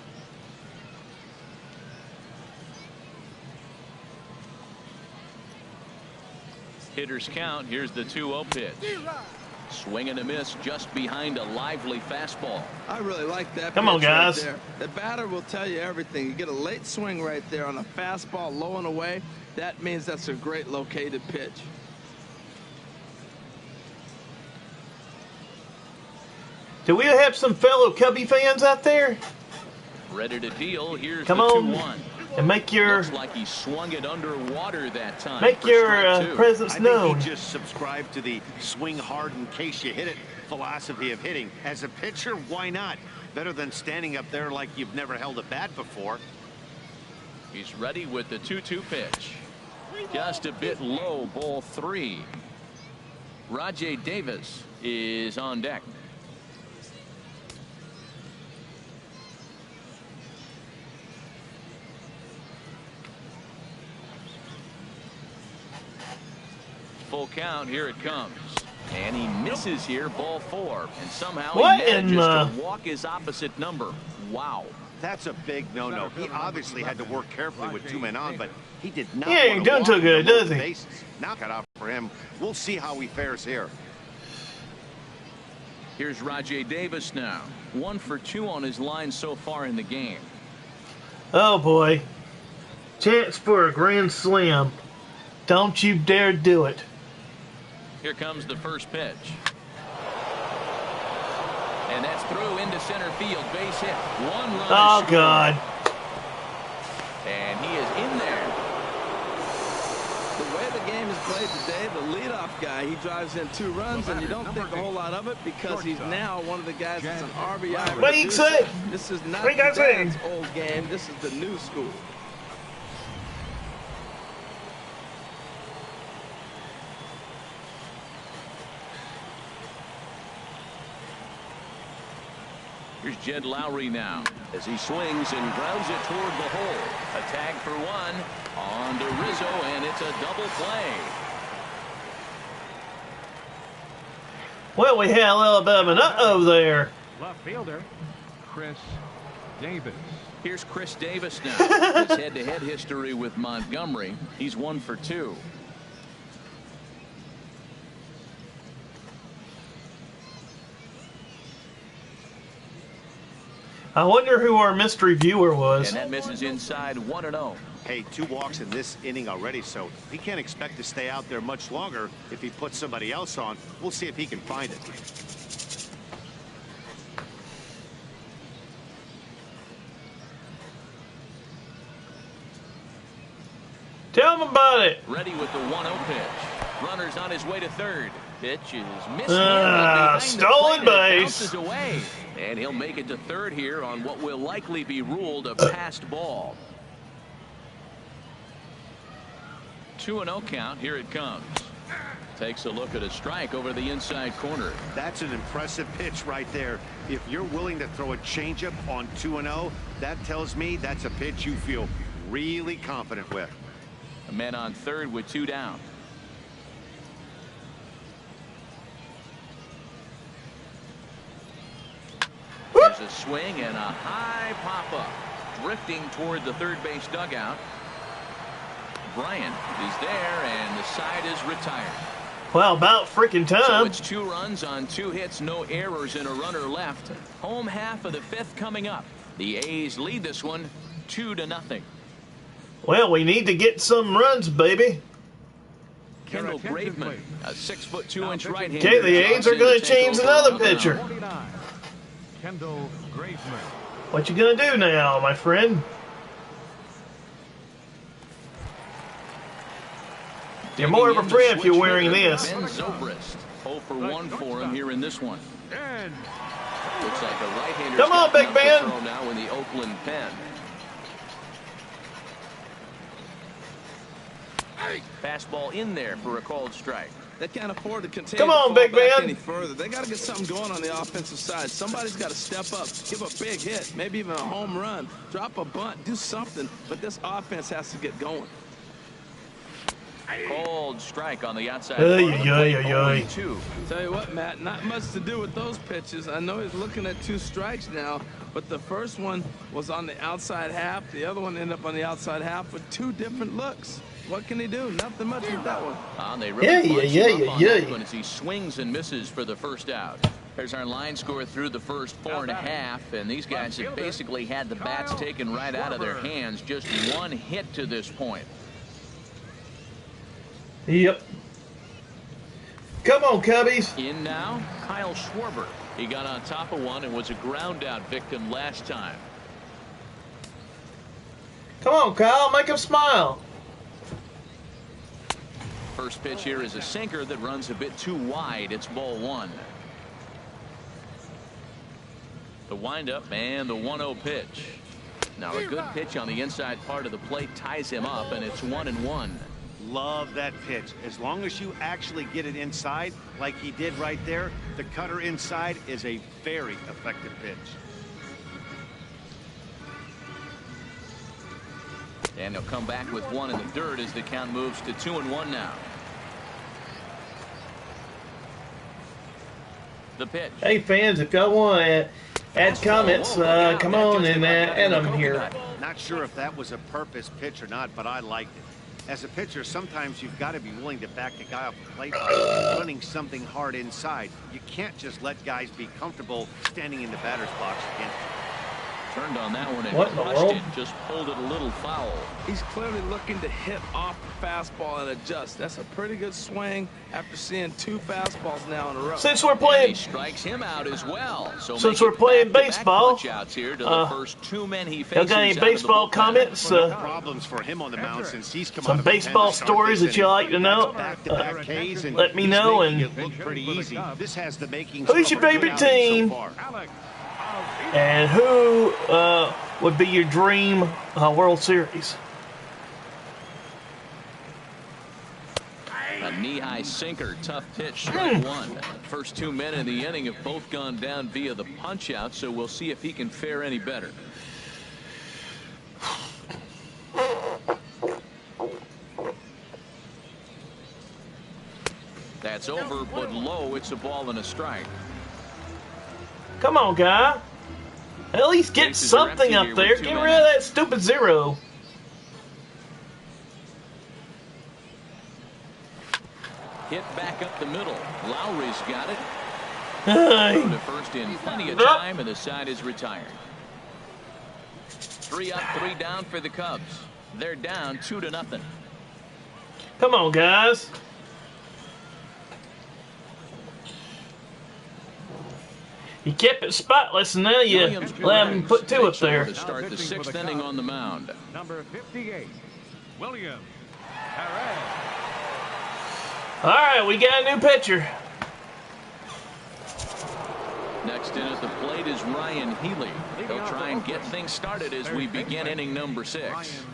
Hitters count. Here's the 2-0 pitch. Swing and a miss just behind a lively fastball. I really like that. Come on, pitch right guys. there. The batter will tell you everything. You get a late swing right there on a fastball low and away. That means that's a great located pitch. Do we have some fellow Cubby fans out there? Ready to deal. Here's Come the on 2-1. and make your Looks like he swung it underwater that time. make for your strike two. presence I known. think he just subscribed to the swing hard in case you hit it philosophy of hitting. As a pitcher, why not? Better than standing up there like you've never held a bat before. He's ready with the 2-2 pitch. Just a bit low, ball 3. Rajay Davis is on deck. Full count, here it comes. And he misses here, ball 4. And somehow What he in manages to walk his opposite number. Wow. That's a big no-no. He obviously had to work carefully with two men on, but he did not. He ain't want to doing walk too into good, both does he? bases. Now cut off for him. We'll see how he fares here. Here's Rajay Davis now. 1 for 2 on his line so far in the game. Oh boy. Chance for a grand slam. Don't you dare do it. Here comes the first pitch. And that's through into center field. Base hit. 1 run. Oh scored. God. And he is in there. The way the game is played today, the leadoff guy, he drives in 2 runs, and you don't think a whole lot of it because he's now one of the guys that's an RBI. What do you say? This is not What do you guys say? Dad's old game. This is the new school. Here's Jed Lowry now as he swings and grounds it toward the hole. A tag for 1 on to Rizzo, and it's a double play. Well, we had a little bit of an uh-oh there. Left fielder, Chris Davis. Here's Chris Davis now. His head-to-head history with Montgomery. He's 1 for 2. I wonder who our mystery viewer was. And that misses inside 1-0. Hey, 2 walks in this inning already, so he can't expect to stay out there much longer if he puts somebody else on. We'll see if he can find it. Tell him about it. Ready with the 1-0 pitch. Runner's on his way to third. Pitch is missed. Stolen base. Bounces away. And he'll make it to third here on what will likely be ruled a passed ball. 2-0 count. Here it comes. Takes a look at a strike over the inside corner. That's an impressive pitch right there. If you're willing to throw a changeup on 2-0, that tells me that's a pitch you feel really confident with. A man on third with 2 down. There's a swing and a high pop-up. Drifting toward the third base dugout. Bryant is there, and the side is retired. Well, about freaking time. So it's 2 runs on 2 hits, no errors, and a runner left. Home half of the 5th coming up. The A's lead this one 2-0. Well, we need to get some runs, baby. Kendall Graveman, a 6'2" right-hander. Okay, the A's are going to change another pitcher. Kendall Graveman. What you going to do now, my friend? You're more of a friend if you're wearing this. Ben Zobrist, 0 for 1 for him here in this one. Looks like a right-hander. Come on, Big Ben. Now in the Oakland pen. Fastball in there for a called strike. They can't afford to continue Come on, to Big fall back Ben. any further. They got to get something going on the offensive side. Somebody's got to step up, give a big hit, maybe even a home run, drop a bunt, do something. But this offense has to get going. Called strike on the outside. Tell you what, Matt, not much to do with those pitches. I know he's looking at 2 strikes now, but the first one was on the outside half. The other one ended up on the outside half with 2 different looks. What can he do? Nothing much with that one. They really as he swings and misses for the first out. There's our line score through the first 4.5, and these guys have basically had the bats taken right out of their hands. Just 1 hit to this point. Yep. Come on, Cubbies. In now, Kyle Schwarber. He got on top of one and was a ground out victim last time. Come on, Kyle. Make him smile. First pitch here is a sinker that runs a bit too wide. It's ball 1. The windup and the 1-0 pitch. Now a good pitch on the inside part of the plate ties him up, and it's 1-1. Love that pitch. As long as you actually get it inside like he did right there, the cutter inside is a very effective pitch. And he'll come back with 1 in the dirt as the count moves to 2-1 now. The pitch. Hey, fans, if y'all want to add comments, come on and add them here. Not sure if that was a purpose pitch or not, but I liked it. As a pitcher, sometimes you've got to be willing to back a guy off the plate by running something hard inside. You can't just let guys be comfortable standing in the batter's box again. Turned on that one and What in the crushed world? it. Just pulled it a little foul. He's clearly looking to hit off the fastball and adjust. That's a pretty good swing after seeing 2 fastballs now in a row. Since we're And playing, he strikes him out as well. So Since make we're it playing back-to-back baseball, punch-outs here to the first 2 men he y'all faces got any out of the baseball bullpen. comments? Problems for him on the mound since he's come out Some of a 10 to baseball start stories this that you inning. like to know? Back-to-back Ks, and Let me he's know. making And it look pretty easy. This has the makings Who's of your a good favorite outing team? so far. And who would be your dream World Series? A knee-high sinker, tough pitch, strike 1. First 2 men in the inning have both gone down via the punch-out, so we'll see if he can fare any better. That's over, but low. It's a ball and a strike. Come on, guy. At least get Bases are something empty up here there. with 2 Get men rid of out. that stupid 0. Hit back up the middle. Lowry's got it. Hey. Throw to first in plenty of time, and the side is retired. 3 up, 3 down for the Cubs. They're down 2-0. Come on, guys. You kept it spotless, and now you Williams let him put 2 up there. To start the 6th inning on the mound. Number 58, Williams. Perez. All right, we got a new pitcher. Next in at the plate is Ryan Healy. He'll try and get things started as we begin inning number 6. Ryan Healy.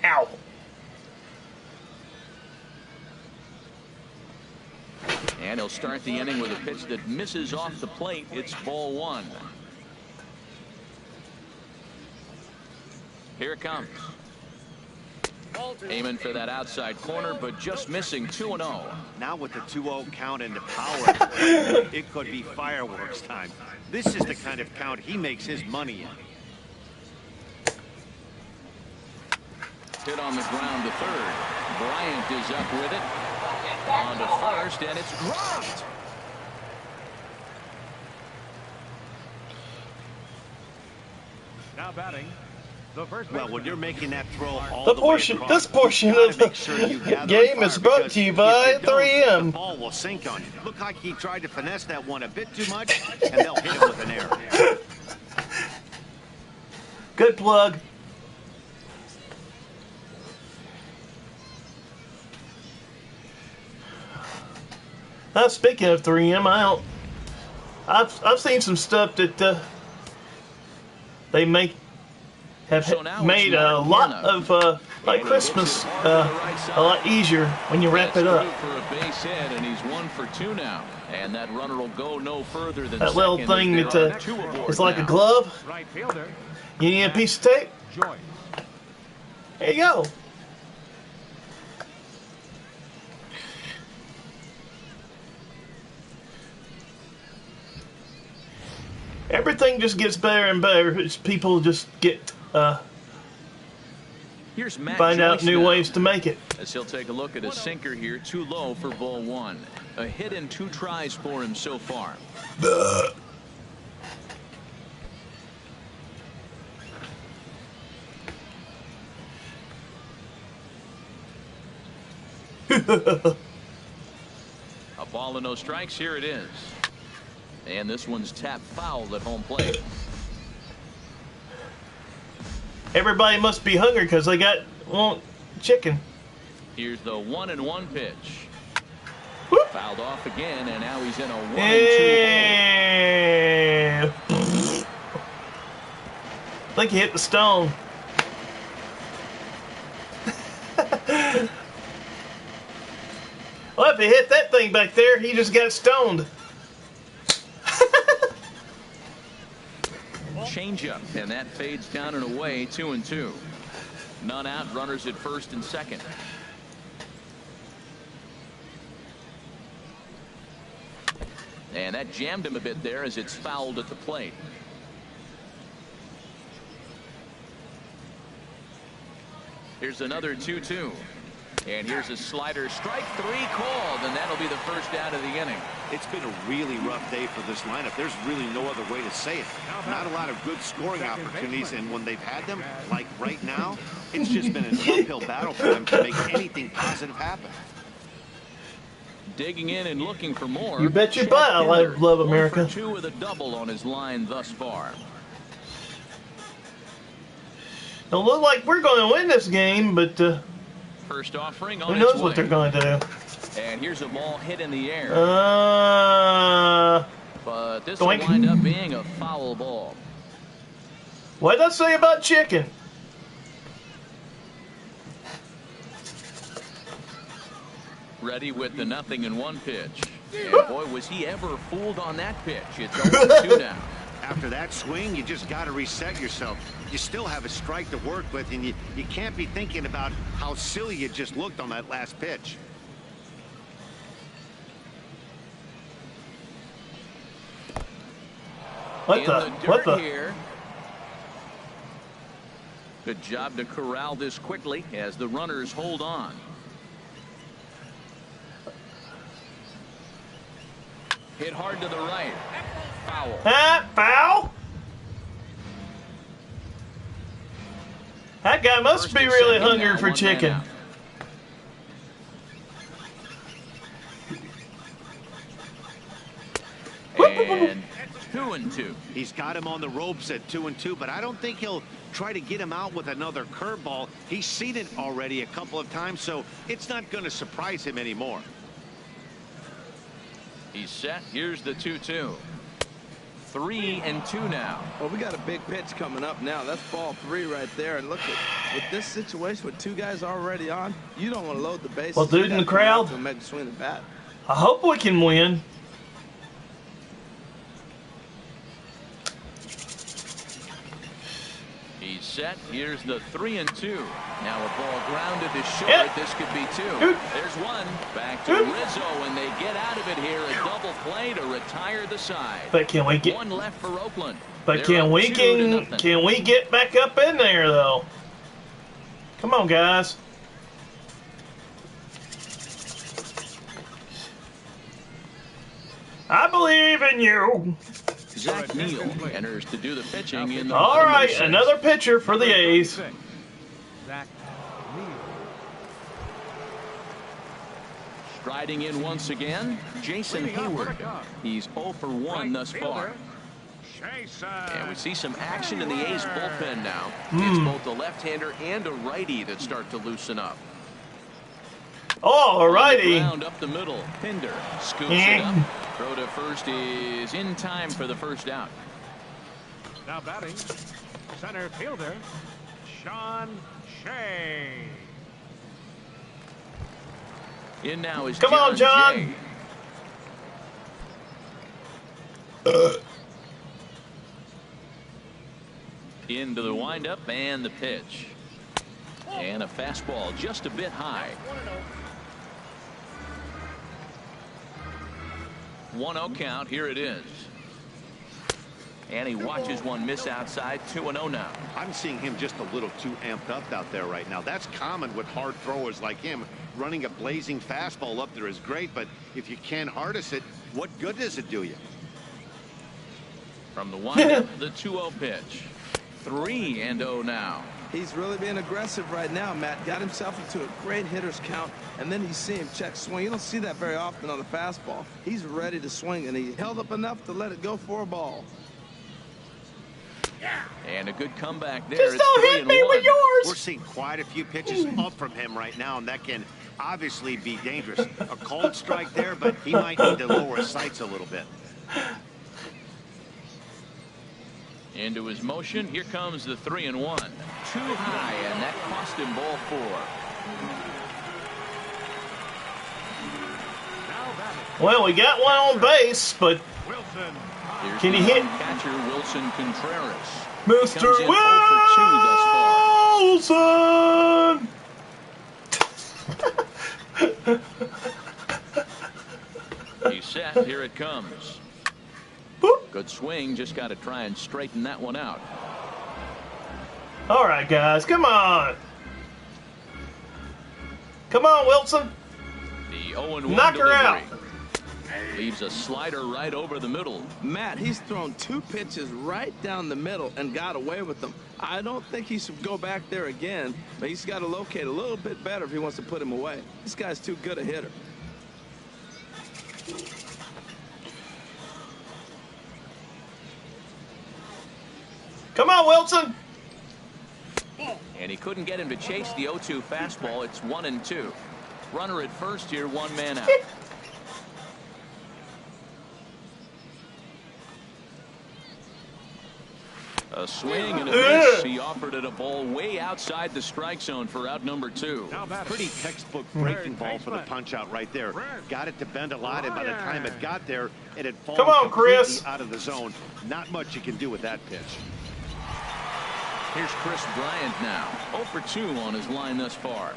Ow. And he'll start the inning with a pitch that misses off the plate. It's ball one. Here it comes. Aiming for that outside corner, but just missing 2-0. Now with the 2-0 count and the power, it could be fireworks time. This is the kind of count he makes his money in. Hit on the ground to third. Bryant is up with it. On to first, and it's dropped. Now batting. Well, when you're making that throw all The the portion, way across, this portion you of gotta make sure you the gather game fire, is brought because to you if by you don't, 3M. The ball will sink on you. Look like he tried to finesse that one a bit too much, and they'll hit him with an error. Good plug. Speaking of 3M, I've seen some stuff that they have made a lot of like Christmas a lot easier when you wrap it up. For a base hit, and he's 1 for 2 now. And that runner will go no further than That little second, thing as that there are 2 aboard is like now. a glove. Right fielder. You need a piece of tape. Joyce. There you go. Everything just gets better and better as people just get Here's Matt find out Joyce new now, ways to make it. as he'll take a look at a sinker here, too low for ball 1. A hit in 2 tries for him so far. A ball and no strikes. Here it is. And this one's tapped foul at home plate. Everybody must be hungry because they want chicken. Here's the 1-1 pitch. Whoop. Fouled off again, and now he's in a 1-2 hole. Yeah. I think he hit the stone. Well, if he hit that thing back there, he just got stoned. Changeup, and that fades down and away. 2-2. None out. Runners at first and second. And that jammed him a bit there as it's fouled at the plate. Here's another 2-2. And here's a slider. Strike 3 called, and that'll be the first out of the inning. It's been a really rough day for this lineup. There's really no other way to say it. Not a lot of good scoring opportunities, and when they've had them, like right now, it's just been an uphill battle for them to make anything positive happen. Digging in and looking for more. You bet your Chad butt I Pinder, love America. 1 for 2 with a double on his line thus far. Don't look like we're going to win this game, but First offering on who knows its what way. they're going to do. And here's a ball hit in the air. But this will doink. wind up being a foul ball. What did I say about chicken? Ready with the 0-1 pitch. And boy, was he ever fooled on that pitch. It's 0-2 now. After that swing, you just got to reset yourself. You still have a strike to work with, and you can't be thinking about how silly you just looked on that last pitch. What In the? the What dirt the? here. Good job to corral this quickly as the runners hold on. Hit hard to the right. Foul. Foul? That guy must First be and really second hungry now, for 1 man chicken. out. And 2-2. He's got him on the ropes at 2-2, but I don't think he'll try to get him out with another curveball. He's seen it already a couple of times, so it's not going to surprise him anymore. He's set. Here's the 2-2. 3-2 now. Well, we got a big pitch coming up now. That's ball 3 right there. And look, with this situation with 2 guys already on, you don't want to load the bases. Well, dude in the crowd, make a swing of the bat. I hope we can win. He's set. Here's the 3-2. Now a ball grounded to short. This could be 2. There's 1. Back to Rizzo, and they get out of it here. A double play to retire the side. But can we get 1 left for Oakland? But can we get back up in there though? Come on, guys. I believe in you. Zach Neal enters to do the pitching in the All right, another pitcher for the A's. Zach Neal. Striding in once again, Jason Hayward. He's 0 for 1 thus far. And we see some action in the A's bullpen now. It's both a left-hander and a righty that start to loosen up. All righty. Round up the middle. Pinder scoops it up. Throw to first is in time for the first out. Now batting, center fielder, Sean Shea. In now is Come on, John. Into the windup and the pitch. And a fastball just a bit high. 1-0 count. Here it is. And he watches one miss outside. 2-0 now. I'm seeing him just a little too amped up out there right now. That's common with hard throwers like him. Running a blazing fastball up there is great, but if you can't harness it, what good does it do you? From the windup, the 2-0 pitch. 3-0 now. He's really being aggressive right now, Matt. Got himself into a great hitter's count, and then you see him check swing. You don't see that very often on the fastball. He's ready to swing, and he held up enough to let it go for a ball. And a good comeback there. Just don't hit me with yours. We're seeing quite a few pitches up from him right now, and that can obviously be dangerous. A cold strike there, but he might need to lower his sights a little bit. Into his motion. Here comes the 3-1. Too high, and that cost him ball 4. Well, we got one on base, but Here's can he hit? Catcher Wilson Contreras. Mr. Wilson! He's set. Here it comes. Boop. Good swing. Just got to try and straighten that one out. All right, guys, come on. Come on, Wilson. The 0-1 Knock her delivery. out. Leaves a slider right over the middle. Matt, he's thrown 2 pitches right down the middle and got away with them. I don't think he should go back there again, but he's got to locate a little bit better if he wants to put him away. This guy's too good a hitter. Come on, Wilson. And he couldn't get him to chase the 0-2 fastball. It's 1-2. Runner at first here, 1 man out. A swing and a miss. He offered it a ball way outside the strike zone for out number 2. Pretty textbook breaking ball for the punch out right there. Got it to bend a lot, and by the time it got there, it had fallen completely out of the zone. Not much you can do with that pitch. Here's Chris Bryant now. 0 for 2 on his line thus far.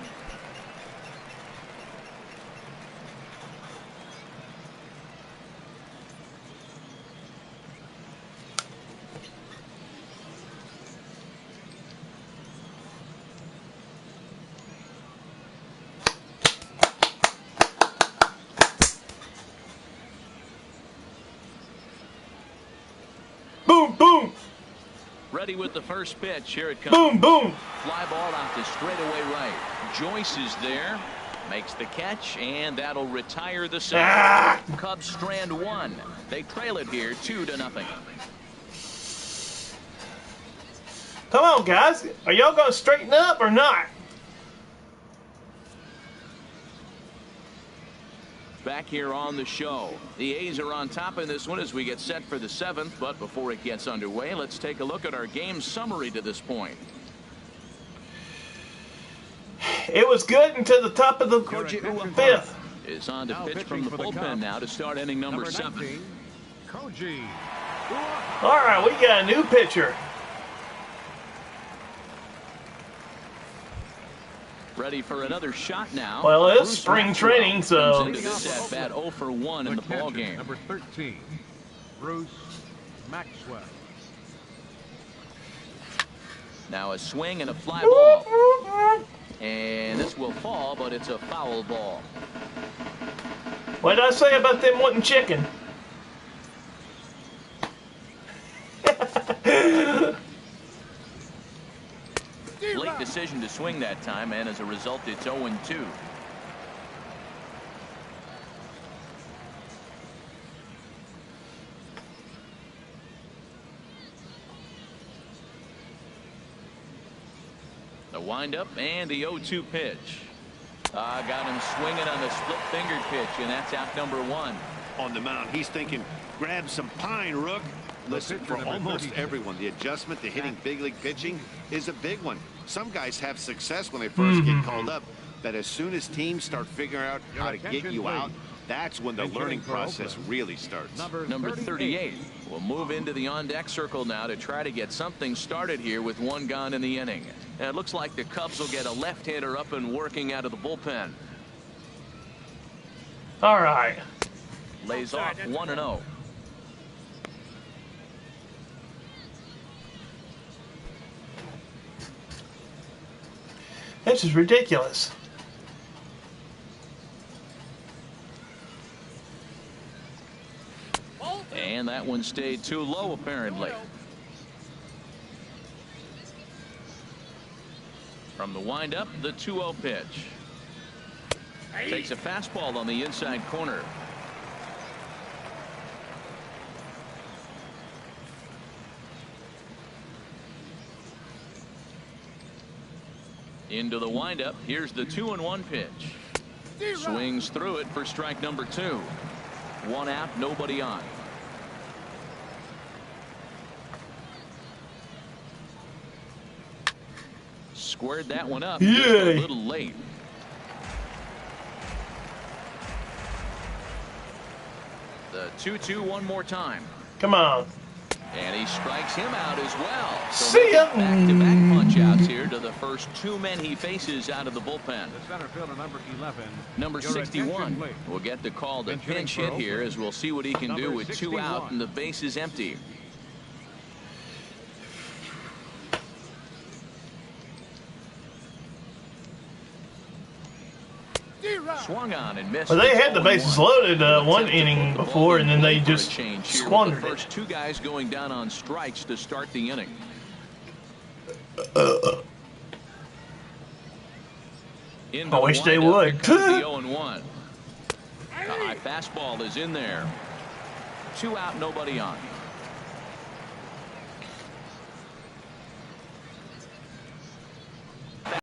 Boom, boom. Ready with the first pitch. Here it comes. Boom, boom. Fly ball out to straightaway right. Joyce is there. Makes the catch, and that'll retire the set. Cubs strand 1. They trail it here 2-0. Come on, guys. Are y'all going to straighten up or not? Back back here on the show. The A's are on top in this one as we get set for the 7th, but before it gets underway, let's take a look at our game summary to this point. It was good until the top of the 5th. Is on to pitch from the bullpen now to start inning number 7. Koji. All right, we got a new pitcher. Ready for another shot now. Well, it's spring training, so. Comes into this at bat 0 for 1 in the ball game. Number 13, Bruce Maxwell. Now a swing and a fly ball. And this will fall, but it's a foul ball. What did I say about them wanting chicken? Late decision to swing that time, and as a result, it's 0-2. The windup and the 0-2 pitch. Got him swinging on the split fingered pitch, and that's out number 1. On the mound, he's thinking, grab some pine, Rook. Listen, for almost everyone, the adjustment to hitting big league pitching is a big one. Some guys have success when they first get called up, but as soon as teams start figuring out how to get you out, that's when the learning process really starts. Number 38 will move into the on-deck circle now to try to get something started here with 1 gone in the inning. And it looks like the Cubs will get a left-hander up and working out of the bullpen. All right. Lays off 1-0. This is ridiculous. And that one stayed too low, apparently. From the windup, the 2-0 pitch. Takes a fastball on the inside corner. Into the windup. Here's the 2-1 pitch. Swings through it for strike number 2. 1 out, nobody on. Squared that one up just a little late. The 2-2 one more time. Come on. And he strikes him out as well. So See ya. Back-to-back punch-outs here to the first 2 men he faces out of the bullpen. The center fielder, number 11. Number 61 will get the call to pinch hit here, as we'll see what he can do with 2 out and the base is empty. Swung on and missed. Well, they had the bases loaded one inning before, and then they just squandered it. The first 2 guys going down on strikes to start the inning. I wish they would. The 0-1. High fastball is in there. 2 out, nobody on.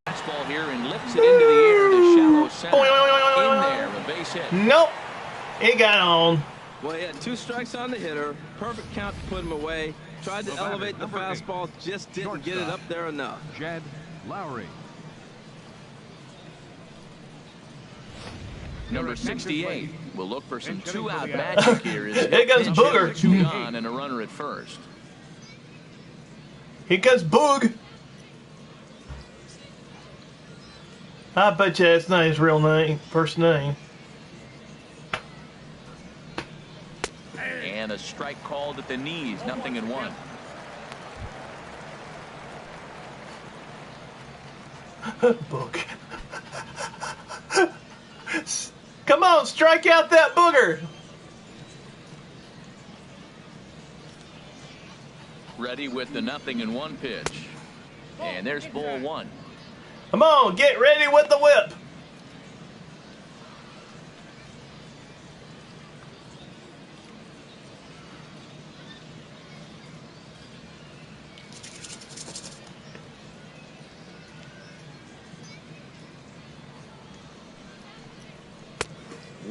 Fastball here and lifts it into the air to shallow center. In there, a base hit. Nope. It got on. Well, he had 2 strikes on the hitter. Perfect count to put him away. Tried to elevate the fastball, just didn't get it up there enough. Jed Lowry. Number 68 will look for some 2-out magic here. Here goes Booger. 2 gone and a runner at first. Here comes Boog. I bet you that's not his real name, first name. And a strike called at the knees, 0-1. Boog. Come on, strike out that Booger. Ready with the 0-1 pitch. And there's ball 1. Come on, get ready with the whip.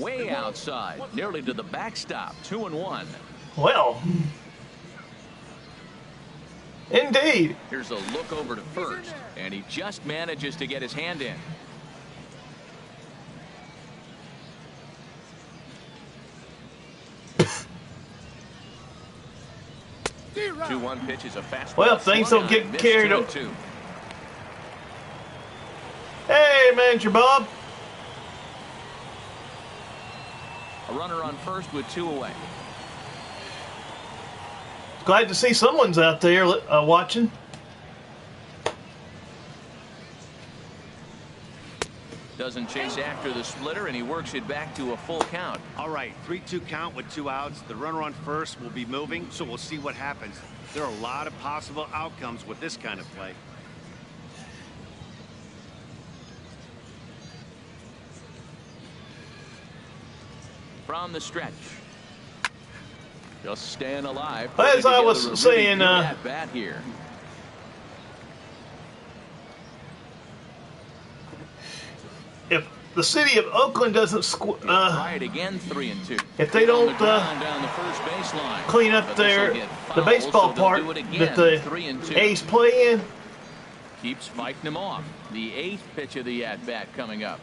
way outside, nearly to the backstop. 2-1. Well, indeed. Here's a look over to first, and he just manages to get his hand in. 2-1 pitch is a fastball. Well, things don't get carried away. Hey, Manager Bob. A runner on first with 2 away. Glad to see someone's out there watching. Doesn't chase after the splitter, and he works it back to a full count. All right, 3-2 count with 2 outs. The runner on first will be moving, so we'll see what happens. There are a lot of possible outcomes with this kind of play. From the stretch. Just staying alive. As I was saying, bat here. if the city of Oakland doesn't try it again, 3-2. if they don't down the first baseline, clean up the baseball part that the A's play in, keeps fighting him off. The 8th pitch of the at-bat coming up.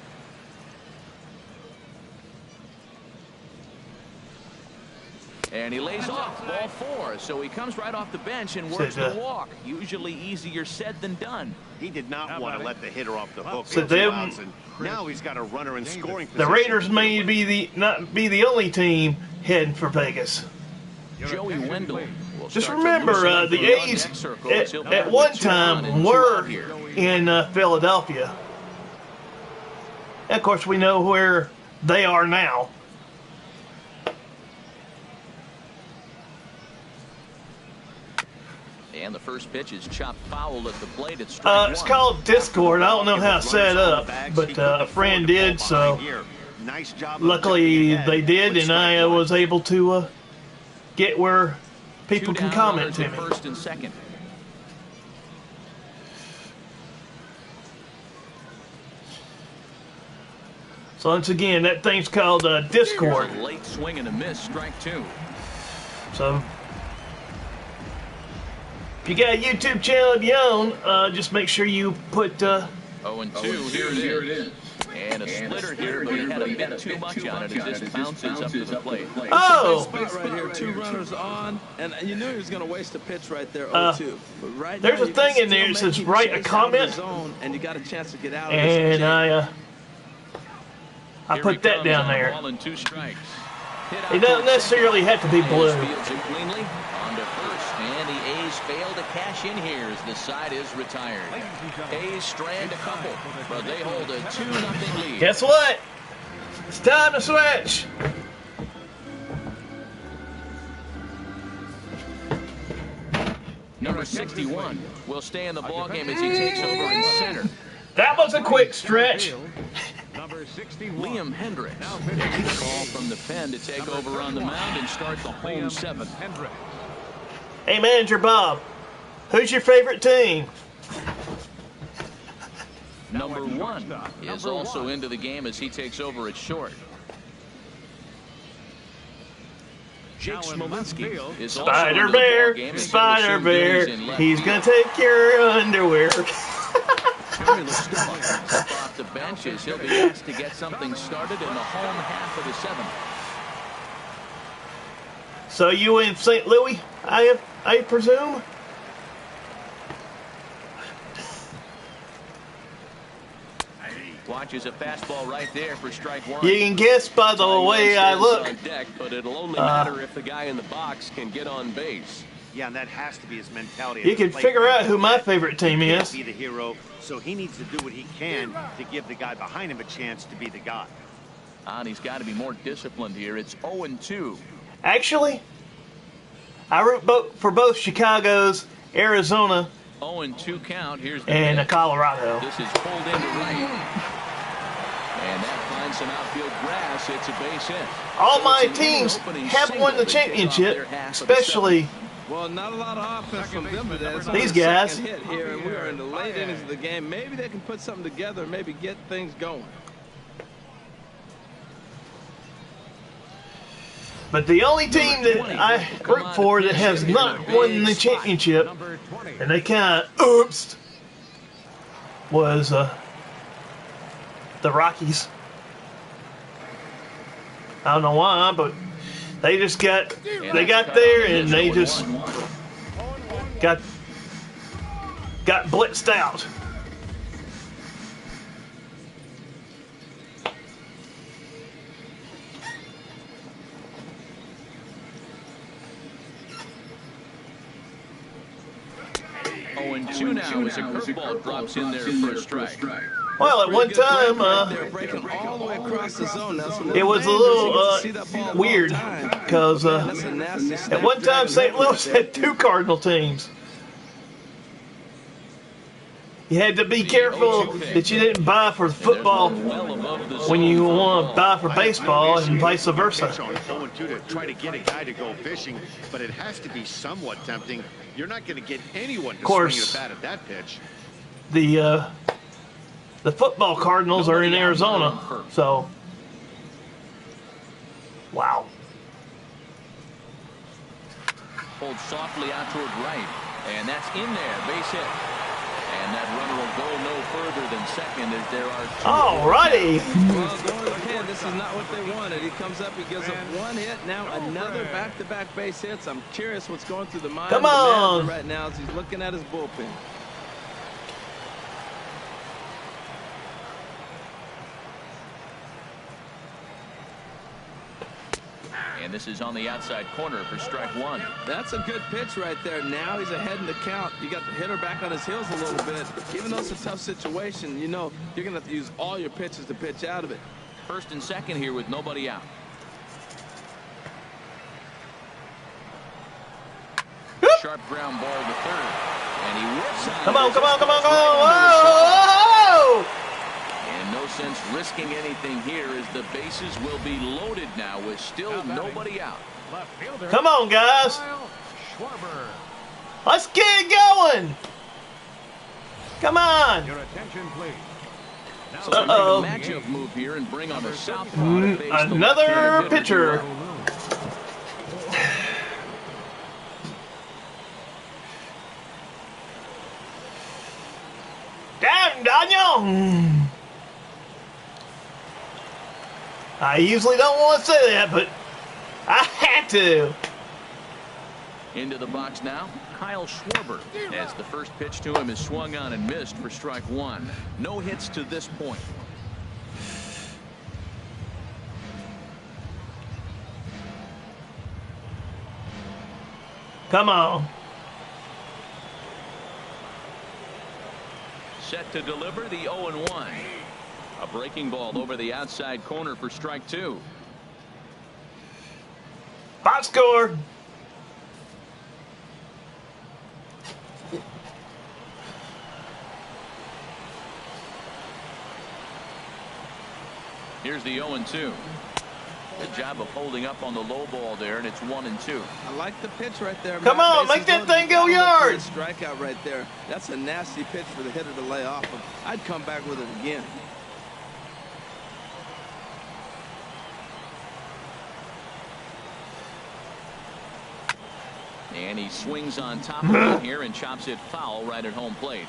And he lays off ball 4, so he comes right off the bench and works the walk. Usually easier said than done. He did not want to let the hitter off the hook. So now he's got a runner in scoring position. The Raiders may be not be the only team heading for Vegas. Joey Wendell. Just remember, the A's at one time were in Philadelphia. And of course, we know where they are now. And the first pitch is chopped foul at the plate. It's strike 1. It's called Discord. I don't know how to set it up, but a friend did, so luckily they did, and I was able to get where people can comment to me. First and second. So once again, that thing's called Discord. Here's a late swing and a miss, strike 2. So if you got a YouTube channel of your own, just make sure you put 0-2. Here it is. And a splitter here, but he had a bit too much on it as this bounces up to the plate. Oh! Spot right here, 2 runners on, and you knew he was going to waste a pitch right there, 0-2. But right there's now, a thing in there that says write a comment, zone, and you got a chance to get out of and I Here put he that comes down on there. ball and 2 strikes. It doesn't necessarily have to be blue. Fields it cleanly on to first, and the A's fail to cash in here as the side is retired. A's strand a couple, but they hold a 2-0 lead. Guess what? It's time to switch. Number 61 will stay in the ballgame as he takes over in center. That was a quick stretch. Number 61. Liam Hendricks takes the call from the pen to take over on the mound and start the home 7th. Hey, Manager Bob, who's your favorite team? Number 1 is also into the game as he takes over at short. Jake Smolinski is also Spider into the Bear, ballgame as Spider he'll Bear, assume duties in left he's field. gonna take your underwear. Terry Listella off the bench as he'll be asked to get something started in the home half of the 7th. So you in St. Louis, I presume? Watches a fastball right there for strike 1. You can guess by the way I look. On deck, but it'll only matter if the guy in the box can get on base. Yeah, and that has to be his mentality. You can figure out who my favorite team He can't is. be the hero, so he needs to do what he can to give the guy behind him a chance to be the guy. And he's got to be more disciplined here. It's 0-2. Actually, I root for both Chicago's, Arizona, 0-2 count. Here's the and pitch. Colorado. This is pulled into right. And that finds some outfield grass. It's a base hit. All my teams have won the championship, especially Well, not a lot of offense from them today. It's these only the guys. second hit here, and we are in the late innings of the game. Maybe they can put something together, maybe get things going. But the only team that I root for that has not won the championship, and they kind of oops, was the Rockies. I don't know why, but they just got there and they just got blitzed out. And 2 now as a curveball drops in there for a strike. Well, at one time, it was a little weird because at one time St. Louis had 2 Cardinal teams. You had to be careful that you didn't buy for football when you want to buy for baseball and vice versa. Going to try to get a guy to go fishing, but it has to be somewhat tempting. You're not going to get anyone to swing a bat at that pitch. The football Cardinals are in Arizona, so wow. Pulled softly out toward right, and that's in there, base hit. And that runner will go no further than second as there are 2. Alrighty. Well, going ahead, this is not what they wanted. He comes up, he gives up 1 hit, now another back-to-back base hits. I'm curious what's going through the mind of the manager right now as he's looking at his bullpen. And this is on the outside corner for strike 1. That's a good pitch right there. Now he's ahead in the count. You got the hitter back on his heels a little bit. Even though it's a tough situation, you know you're going to have to use all your pitches to pitch out of it. First and second here with nobody out. Sharp ground ball to third. And he whips on. Come on, come on, come on, come on. Whoa! And no sense risking anything here as the bases will be loaded now with still nobody out. Come on, guys. Let's get it going. Come on. Your attention, please. So make a matchup move here and bring on the southpaw to face another pitcher. Damn, Daniel. I usually don't want to say that, but I had to. Into the box now, Kyle Schwarber, as the first pitch to him is swung on and missed for strike 1. No hits to this point. Come on. Set to deliver the 0-1. A breaking ball over the outside corner for strike 2. Box score. Here's the 0-2. Good job of holding up on the low ball there, and it's 1-2. I like the pitch right there. Come on, make that thing go yards. Strikeout right there. That's a nasty pitch for the hitter to lay off of. I'd come back with it again. And he swings on top of it here and chops it foul right at home plate.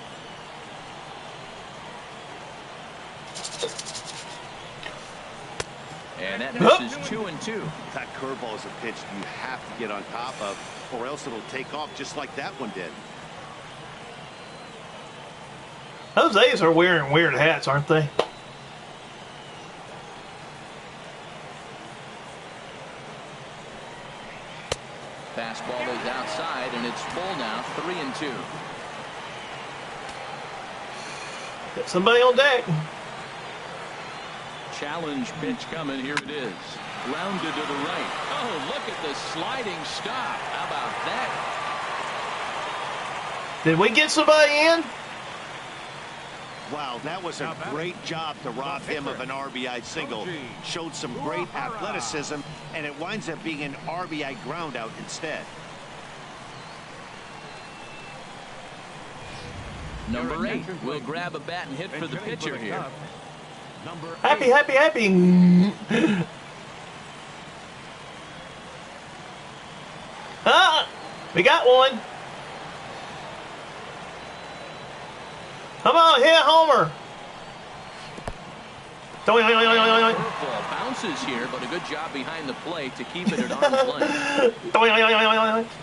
And that misses 2-2. That curveball is a pitch you have to get on top of, or else it'll take off just like that one did. Those A's are wearing weird hats, aren't they? Fastball is outside, and it's full now, 3-2. Got somebody on deck. Challenge pitch coming. Here it is. Grounded to the right. Oh, look at the sliding stop. How about that? Did we get somebody in? Wow, that was a great job to rob him of an RBI single. Showed some great athleticism, and it winds up being an RBI ground out instead. Number 8 will grab a bat and hit for the pitcher here. Happy, happy, happy. We got one. Come on, hit Homer. Curveball bounces here, but a good job behind the plate to keep it at arm's length.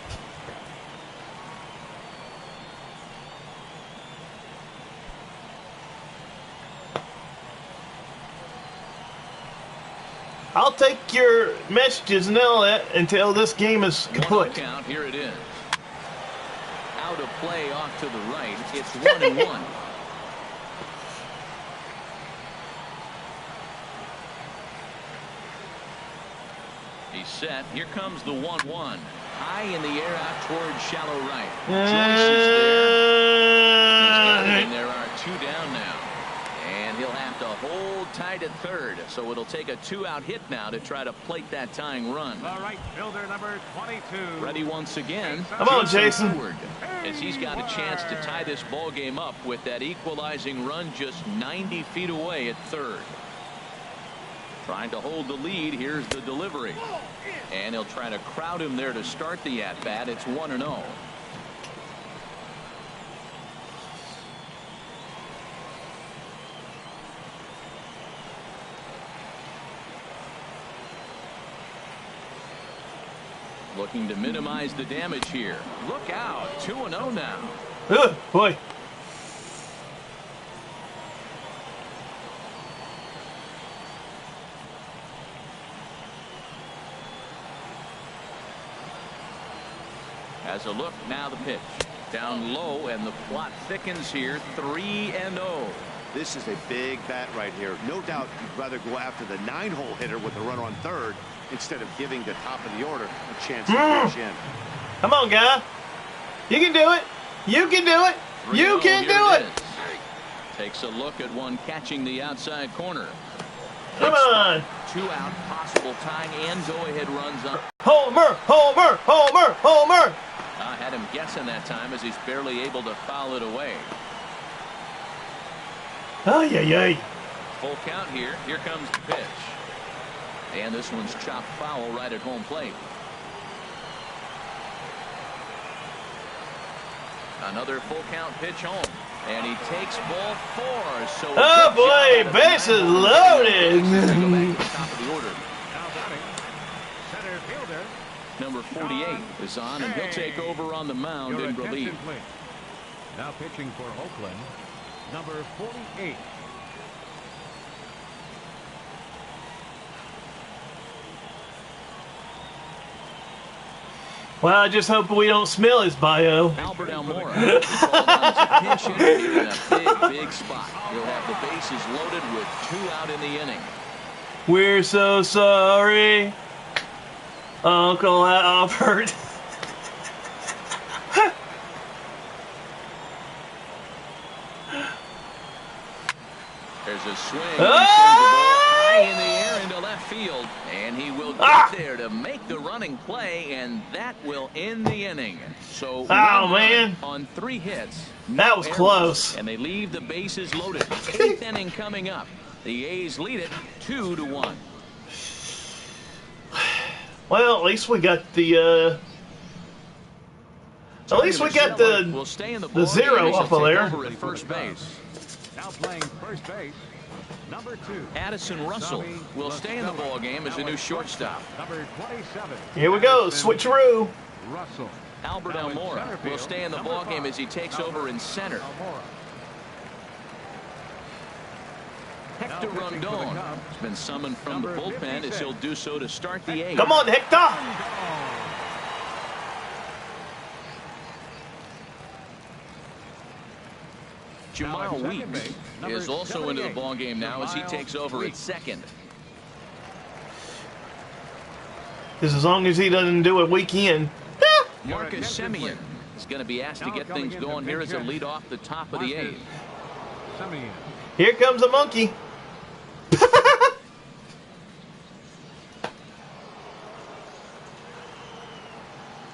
I'll take your messages and all that until this game is kaput. Count, here it is. Out of play off to the right. It's 1-1. He's set. Here comes the 1-1. High in the air out towards shallow right. Joyce is there. And there are two down now. And he'll have to hold tight at third. So it'll take a 2-out hit now to try to plate that tying run. All right, fielder number 22. Ready once again. Come on, Jason. Forward, as he's got a chance to tie this ball game up with that equalizing run just 90 feet away at third. Trying to hold the lead. Here's the delivery. And he'll try to crowd him there to start the at-bat. It's 1-0. Looking to minimize the damage here. Look out. 2-0 now. Boy. As a look, now the pitch. Down low, and the plot thickens here. 3-0. This is a big bat right here. No doubt you'd rather go after the 9-hole hitter with a runner on third instead of giving the top of the order a chance to pitch in. Come on, guy. You can do it. You can do it. You can do it. Takes a look at one catching the outside corner. Come on. 2-out possible tying and go-ahead runs on. Homer, Homer, Homer, Homer. I had him guessing that time as he's barely able to foul it away. Ay, ay, ay. Full count here. Here comes the pitch. And this one's chopped foul right at home plate. Another full count pitch home. And he takes ball 4. So oh boy, bases loaded. Top of the order. Now batting, center fielder. Number 48 is on, and he'll take over on the mound in relief. Now pitching for Oakland, number 48. Well, I just hope we don't smell his bio. Albert Almora. Pinch hitter here in a big spot. He'll have the bases loaded with 2 out in the inning. We're so sorry, Uncle Albert. There's a swing. He sends the ball high in the air into left field, and he will get there to make the running play, and that will end the inning. So man, on 3 hits, that was close, and they leave the bases loaded. 8th inning coming up. The A's lead it 2-1. Well, at least we got the the 0 up there. Over at first base. Now playing first base, number 2. Addison Russell will stay in the ball game as a new shortstop. Number 27. Here we go, switcheroo. Russell. Albert Almora will stay in the ball game as he takes over in center. Hector Rondon has been summoned from the bullpen as he'll do so to start the 8th. Come on, Hector. Jamal Weeks is also into the ball game now as he takes over at second. Just as long as he doesn't do it weekend. Marcus Semien is going to be asked to get things going here as a lead off the top of the 8th. Here comes the monkey.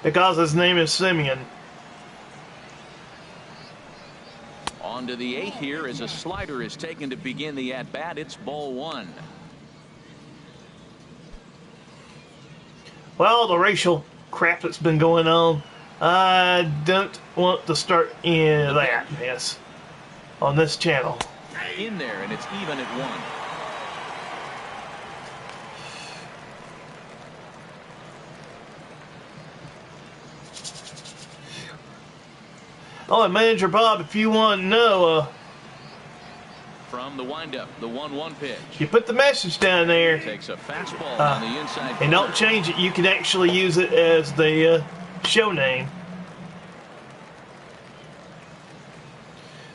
Because his name is Simeon. On to the 8th here as a slider is taken to begin the at-bat. It's ball 1. Well, the racial crap that's been going on. I don't want to start in that mess on this channel. In there, and it's even at 1. Oh, and Manager Bob, if you want to know, from the windup, the 1-1 pitch. you put the message down there. Takes a fastball on the inside. And don't change it. You can actually use it as the show name.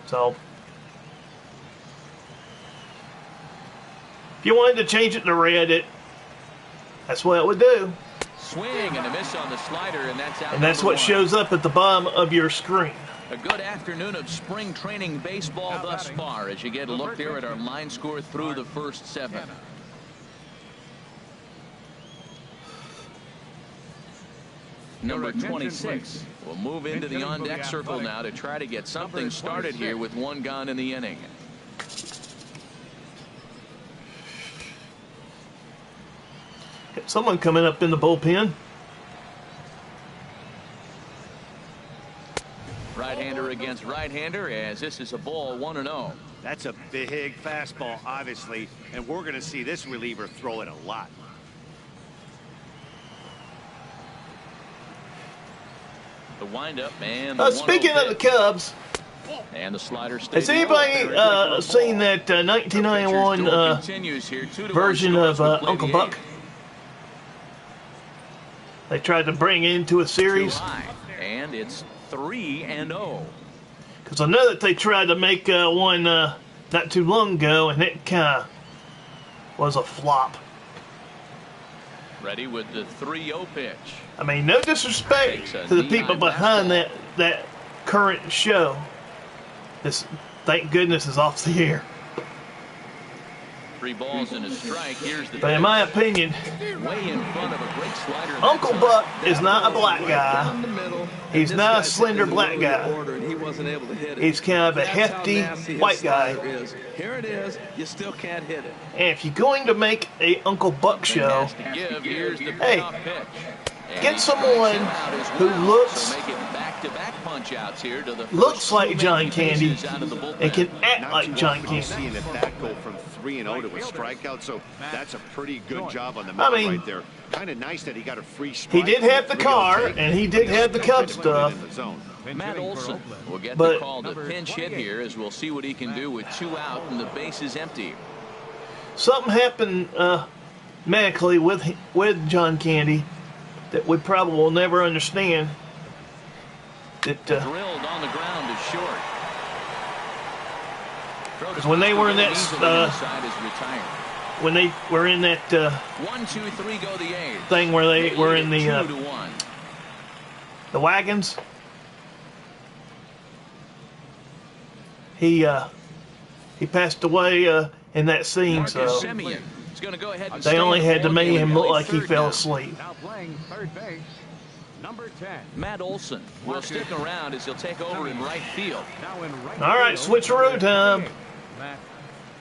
So, if you wanted to change it to red, that's what it would do. Swing and a miss on the slider, and that's out. And that's what shows up at the bottom of your screen. A good afternoon of spring training baseball thus far as you get a look there at our line score through the first 7. Number 26 will move into the on-deck circle now to try to get something started here with 1 gone in the inning. Someone coming up in the bullpen. Right-hander against right-hander as this is a ball 1-0. That's a big fastball, obviously, and we're going to see this reliever throw it a lot. The windup and the speaking of the Cubs, and the slider. Has anybody seen that 1991 version of Uncle Buck? They tried to bring into a series. And it's 3-0. Because I know that they tried to make one not too long ago, and it kind of was a flop. Ready with the 3-0 pitch. I mean, no disrespect to the people behind that current show. This, thank goodness, is off the air. 3 balls and a strike. Here's the but in my opinion, way in front of a great slider. Uncle Buck is not a black guy. He's not a slender black guy. He's kind of a hefty white guy. Here it is. You still can't hit it. And if you're going to make a Uncle Buck show, hey, get someone who looks like John Candy and can act like John Candy. Seeing if that go from 3-0 to a strikeout, so that's a pretty good job on the mound right there. Kind of nice that he got a free strike. He did have the car, and he did have the Cub stuff. Matt Olson will get the call to pinch hit here as we'll see what he can do with 2 out and the base is empty. Something happened medically with John Candy that we probably will never understand. That drilled on the ground is short. Because when they were in that when they were in that 1-2-3 go the A's. thing where they were in the wagons, he passed away in that scene, so they only had to make him look like he fell asleep. Now playing third base, number 10. Matt Olson will stick around as he'll take over in right field. Now in right All right, switcheroo time. Matt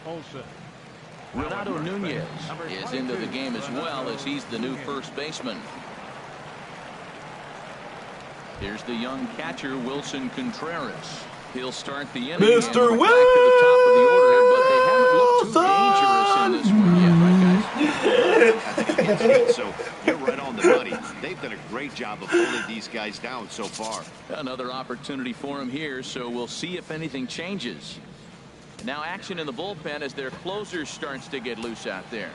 Olson. Renato Nunez is into the game as well as he's the new first baseman. Here's the young catcher Wilson Contreras. He'll start the inning. Mr. Back to the top of the order, but they haven't looked too dangerous in this one yet, right, guys? So you're right on the money. They've done a great job of holding these guys down so far. Another opportunity for him here, so we'll see if anything changes. Now action in the bullpen as their closer starts to get loose out there.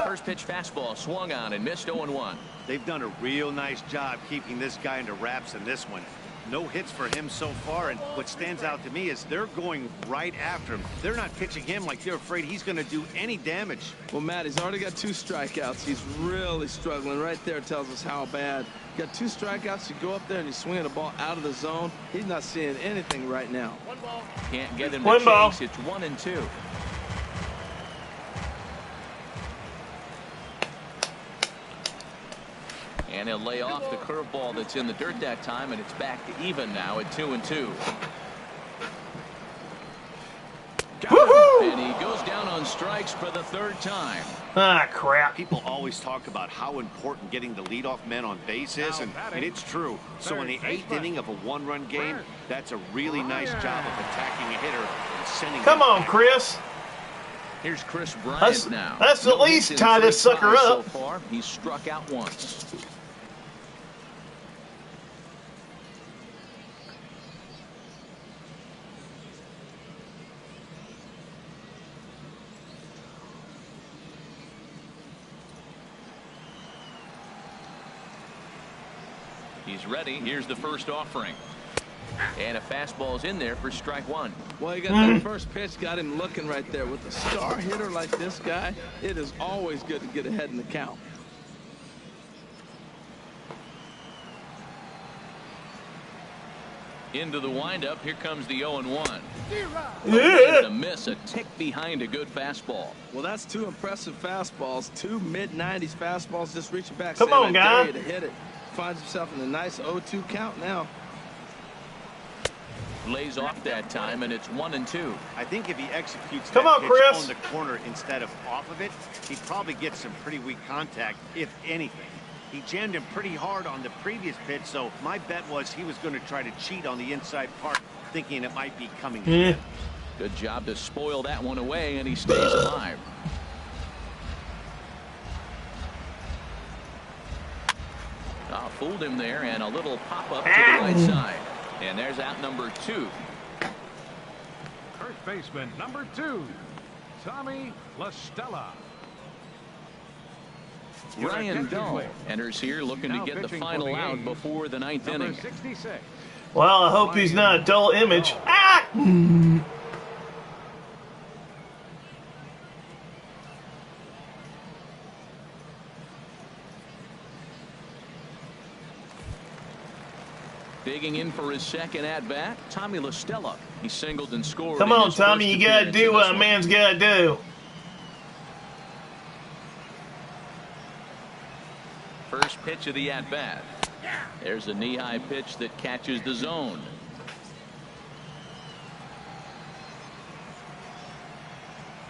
First pitch fastball swung on and missed 0-1. They've done a real nice job keeping this guy under wraps in this one. No hits for him so far, and what stands out to me is they're going right after him. They're not pitching him like they're afraid he's going to do any damage. Well, Matt, he's already got 2 strikeouts. He's really struggling. Right there tells us how bad. You got 2 strikeouts. You go up there and you swing the ball out of the zone. He's not seeing anything right now. Can't get him to chase. It's 1-2. And he'll lay off the curveball that's in the dirt that time, and it's back to even now at 2-2. And he goes down on strikes for the third time. Ah, crap. People always talk about how important getting the leadoff men on base is, and it's true. So in the 8th inning of a one-run game, that's a really nice job of attacking a hitter and sending. Come on, Chris. Here's Chris Bryant now. That's at least tie this sucker up. So far, he's struck out once. He's ready. Here's the first offering. And a fastball's in there for strike one. Well, you got that first pitch, got him looking right there. With a star hitter like this guy, it is always good to get ahead in the count. Into the windup. Here comes the 0-1. Yeah. A miss, a tick behind a good fastball. Well, that's two impressive fastballs. Two mid-90s fastballs just reaching back. Come on, guy. To hit it. Finds himself in a nice 0-2 count now. Lays off that time, and it's 1-2. I think if he executes Come that on, pitch Chris. on the corner instead of off of it, he'd probably get some pretty weak contact, if anything. He jammed him pretty hard on the previous pitch, so my bet was he was going to try to cheat on the inside part, thinking it might be coming. Yeah. Good job to spoil that one away, and he stays alive. Fooled him there, and a little pop-up to the right side. And there's out number 2. First baseman, number 2, Tommy La Stella. Ryan Dahl enters here looking to Now get the pitching final for the out A's, before the 9th inning. number 66. Well, I hope he's not a dull image. Ah! Digging in for his second at-bat, Tommy La Stella. He singled and scored. Come on, Tommy, you gotta do what a man's gotta do. First pitch of the at-bat. There's a knee-high pitch that catches the zone.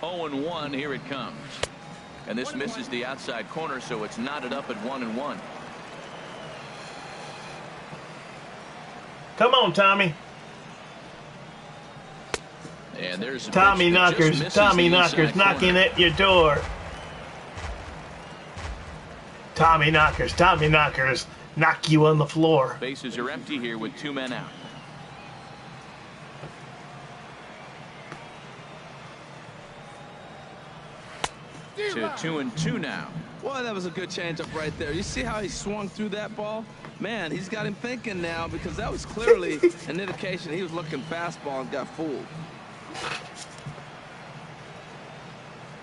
Oh, and 1, here it comes. And this misses the outside corner, so it's knotted up at 1-1. Come on, Tommy. And there's Tommy Knockers, Tommy Knockers knocking at your door. Tommy Knockers, knock you on the floor. Bases are empty here with 2 men out. To 2-2 now. Boy, that was a good changeup right there. You see how he swung through that ball? Man, he's got him thinking now, because that was clearly an indication he was looking fastball and got fooled.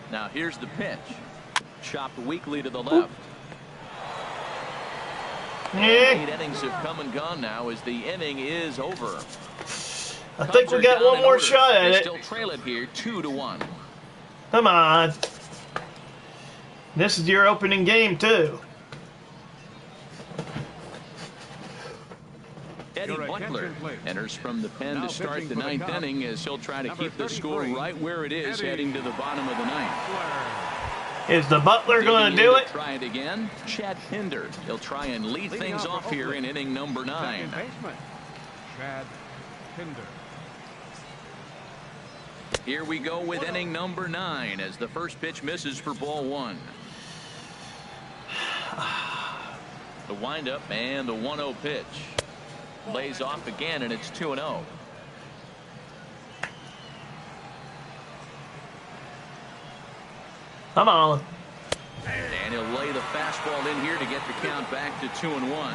Now here's the pitch. Chopped weakly to the left. 8 innings have come and gone now as the inning is over. I think we got one more shot at it. Still trail it here, 2-1. Come on. This is your opening game, too. Eddie Butler enters from the pen to start the 9th inning as he'll try to keep the score right where it is heading to the bottom of the 9th. Is the Butler going to do it? Try it again. Chad Pinder. He'll try and lead things off here in inning number 9. Chad Pinder. Here we go with inning number 9 as the first pitch misses for ball 1. The windup and the 1-0 pitch. Lays off again, and it's 2-0. Come on. And he'll lay the fastball in here to get the count back to 2-1.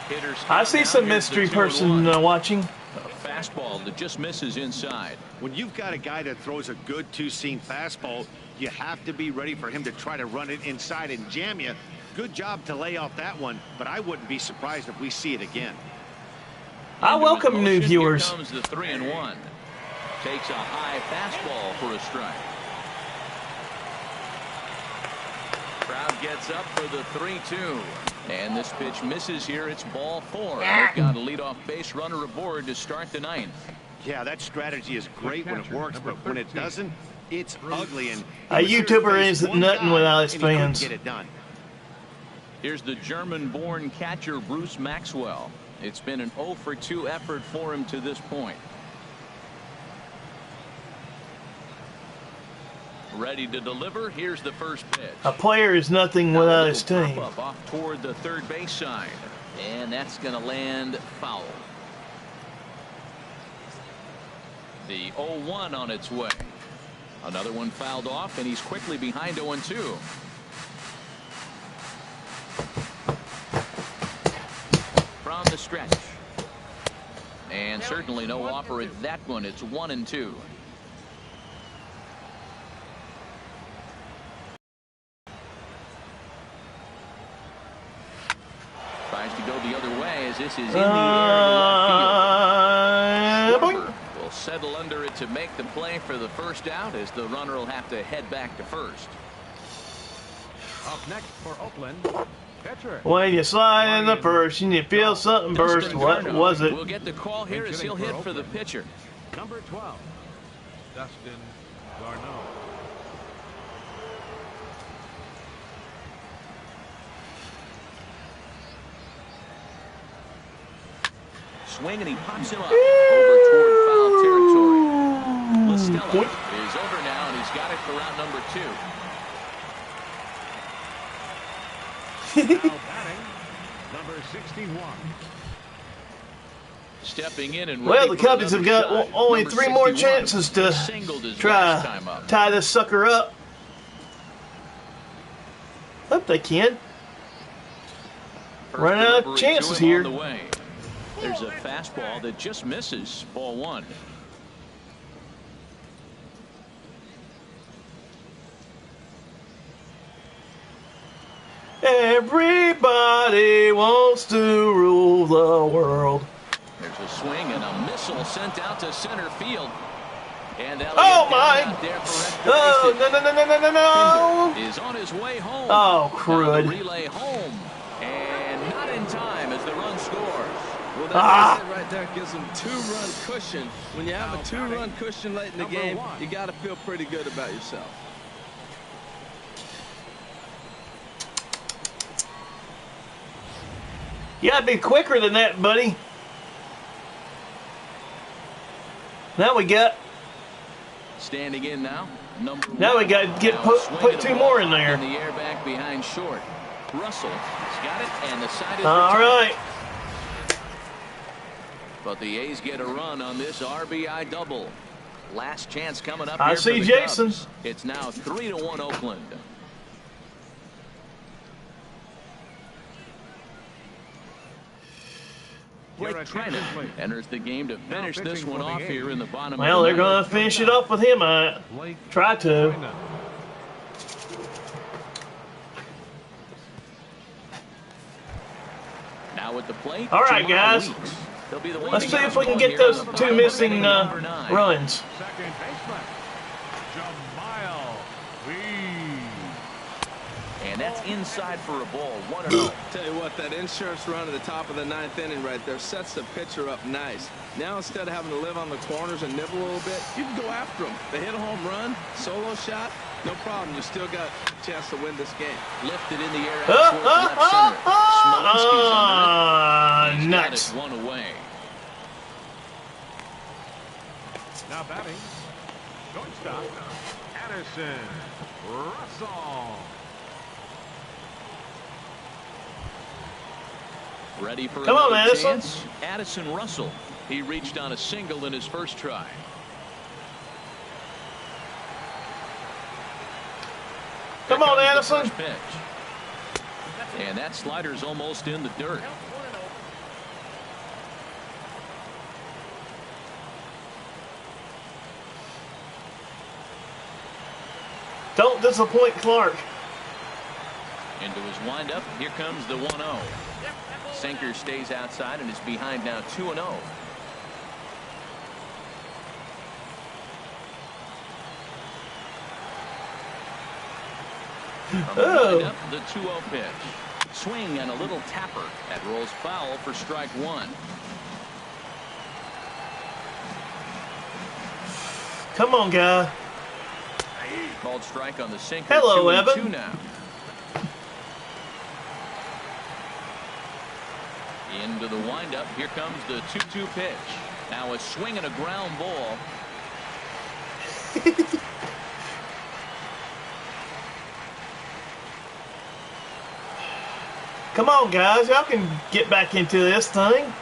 Hitters. I see some mystery person watching. A fastball that just misses inside. When you've got a guy that throws a good two-seam fastball, you have to be ready for him to try to run it inside and jam you. Good job to lay off that one, but I wouldn't be surprised if we see it again. I welcome new viewers. Here comes the 3-1. Takes a high fastball for a strike. Crowd gets up for the 3-2. And this pitch misses here. It's ball 4. They've got a leadoff base runner aboard to start the 9th. Yeah, that strategy is great when it works, but when it doesn't, it's ugly. And a YouTuber isn't nothing without his fans. Get it done. Here's the German-born catcher Bruce Maxwell. It's been an 0 for 2 effort for him to this point. Ready to deliver. Here's the first pitch. A player is nothing without his team. Up off toward the third base side, and that's going to land foul. The 0-1 on its way. Another one fouled off, and he's quickly behind 0-2. From the stretch, and certainly no offer at that one. It's 1-2. Tries to go the other way as this is in the air to left field. Will settle under it to make the play for the first out, as the runner will have to head back to first. Up next for Oakland, pitcher. When you slide in the first and you feel something burst, what was it? We'll get the call here as he'll hit for the pitcher. Number 12, Dustin Garneau. Swing, and he pops him up over toward foul territory. Listella is over now, and he's got it for round number 2. Now batting, number 61. Stepping in and well, the Cubbies have got only 3 more chances to try tie this sucker up. Hope they can. Run out of chances here. There's a fastball that just misses. Ball 1. Everybody wants to rule the world. There's a swing and a missile sent out to center field. And oh my! Oh, no! Is on his way home. Oh, crud! Relay home, and not in time as the run scores. Well, that right there gives them 2-run cushion. When you have a 2-run cushion late in the game, you got to feel pretty good about yourself. You gotta be quicker than that, buddy. Now we got. Standing in now. Now we got to put 2 more in there. In the air back behind short. Russell has got it, and the side is all right. But the A's get a run on this RBI double. Last chance coming up. I here see for the Jason. Cubs. It's now 3-1 Oakland. Blake Treinen enters the game to finish this one off here in the bottom. Well, they're going to finish it off with him. Try to. Now at the plate. All right, guys. Let's see if we can get those 2 missing runs. Second baseman, Jamal Reed. And that's inside for a ball. 1-0. Tell you what, that insurance run at the top of the 9th inning right there sets the pitcher up nice. Now instead of having to live on the corners and nibble a little bit, you can go after them. They hit a home run, solo shot, no problem. You still got a chance to win this game. Lifted in the air out towards left center. Smolensky's under it. He's got it 1 away. Now batting, shortstop, Addison Russell. Ready for Come on, another Addison. chance. Addison Russell. He reached on a single in his first try. Come on, Addison. Pitch. And that slider's almost in the dirt. Don't disappoint Clark. Into his windup. Here comes the 1-0. Sinker stays outside and is behind now 2-0. Oh. The 2-0 pitch. Swing and a little tapper. That rolls foul for strike 1. Come on, guy. Called strike on the sinker. Hello, Evan. 2-2 now. Into the windup. Here comes the 2-2 pitch. Now a swing and a ground ball. Come on, guys. Y'all can get back into this thing.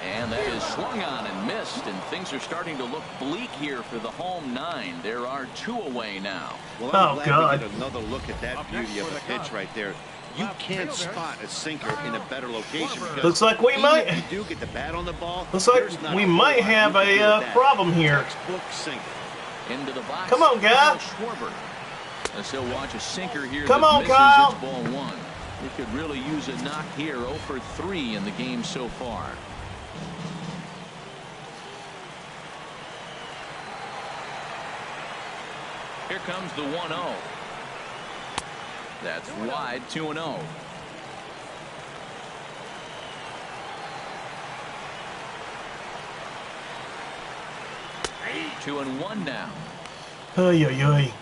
And that is swung on and missed, and things are starting to look bleak here for the home 9. There are 2 away now. Well, I'm glad God. we get another look at that beauty of a pitch right there. You can't spot a sinker in a better location. Looks like we might. If you do get the bat on the ball, Looks like we might have a problem here. Textbook sinker. Into the box. Come on, guy. Schwarber. As he'll watch a sinker here. Come that on, misses. Kyle. It's ball 1. He could really use a knock here. 0 for 3 in the game so far. Here comes the 1-0. That's wide. 2-0. Two and 1 now. Oy, oy, oy.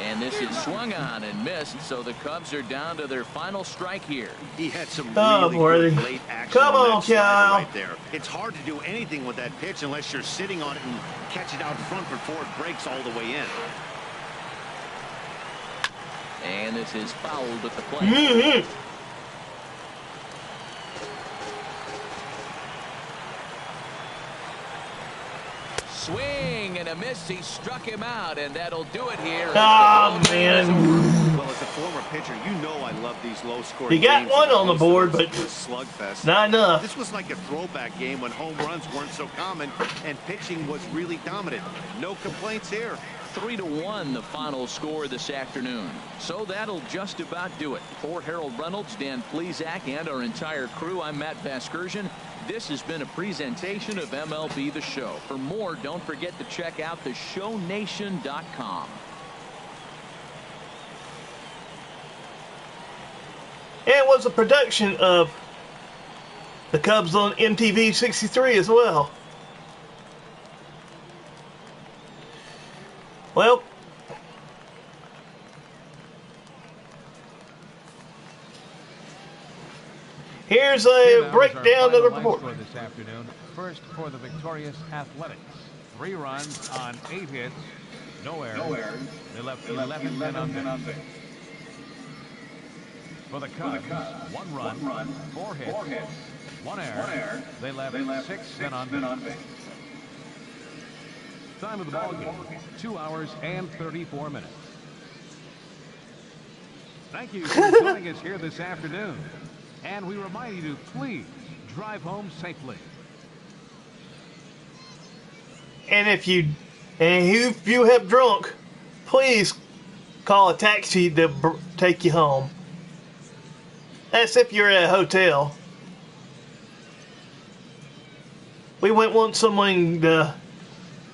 And this is swung on and missed, so the Cubs are down to their final strike here. He had some Oh, really boy. good late action Come on, that slider Kyle. right there. It's hard to do anything with that pitch unless you're sitting on it and catch it out front before it breaks all the way in. And this is fouled at the plate. Mm-hmm. Swing and a miss. He struck him out, and that'll do it here. Oh, man. Well, as a former pitcher, you know I love these low-scoring He got games one as on the opposed to board, this but slugfest. not enough. This was like a throwback game when home runs weren't so common and pitching was really dominant. No complaints here. 3-1 the final score this afternoon. So that'll just about do it. For Harold Reynolds, Dan Plesac, and our entire crew, I'm Matt Vasgersian. This has been a presentation of MLB The Show. For more, don't forget to check out theshownation.com. It was a production of the Cubs on MTV-63 as well. Well, here's a breakdown of the report. For this afternoon. First for the victorious Athletics. 3 runs on 8 hits. No errors. They left 11 men on base. For the Cubs, 1 run, 4 hits, 1 error. They left 6 men on base. Time of the ball game, 2 hours and 34 minutes. Thank you for joining us here this afternoon. And we remind you to please drive home safely. And if you have drunk, please call a taxi to take you home. That's if you're at a hotel. We wouldn't want someone to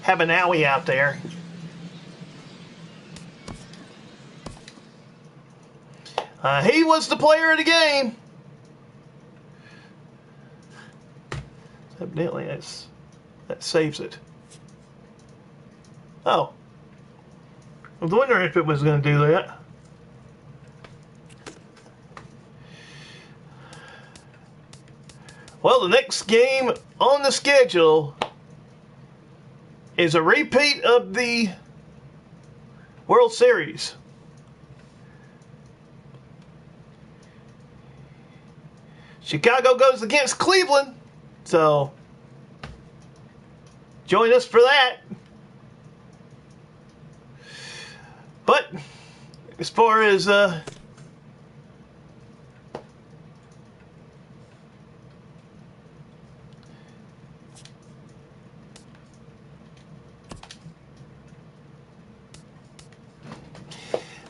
have an owie out there. He was the player of the game. Evidently, that saves it. Oh. I was wondering if it was going to do that. Well, the next game on the schedule is a repeat of the World Series. Chicago goes against Cleveland, so join us for that. But as far as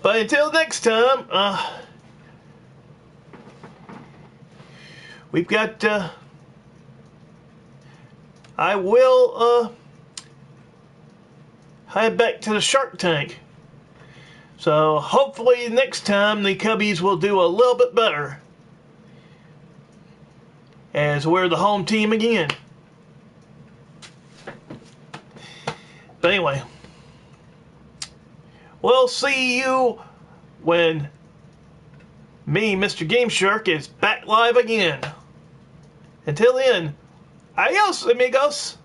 but until next time, we've got, I will head back to the Shark Tank. So hopefully next time the Cubbies will do a little bit better, as we're the home team again. But anyway, we'll see you when me, Mr. GameShark, is back live again. Until then, adios, amigos.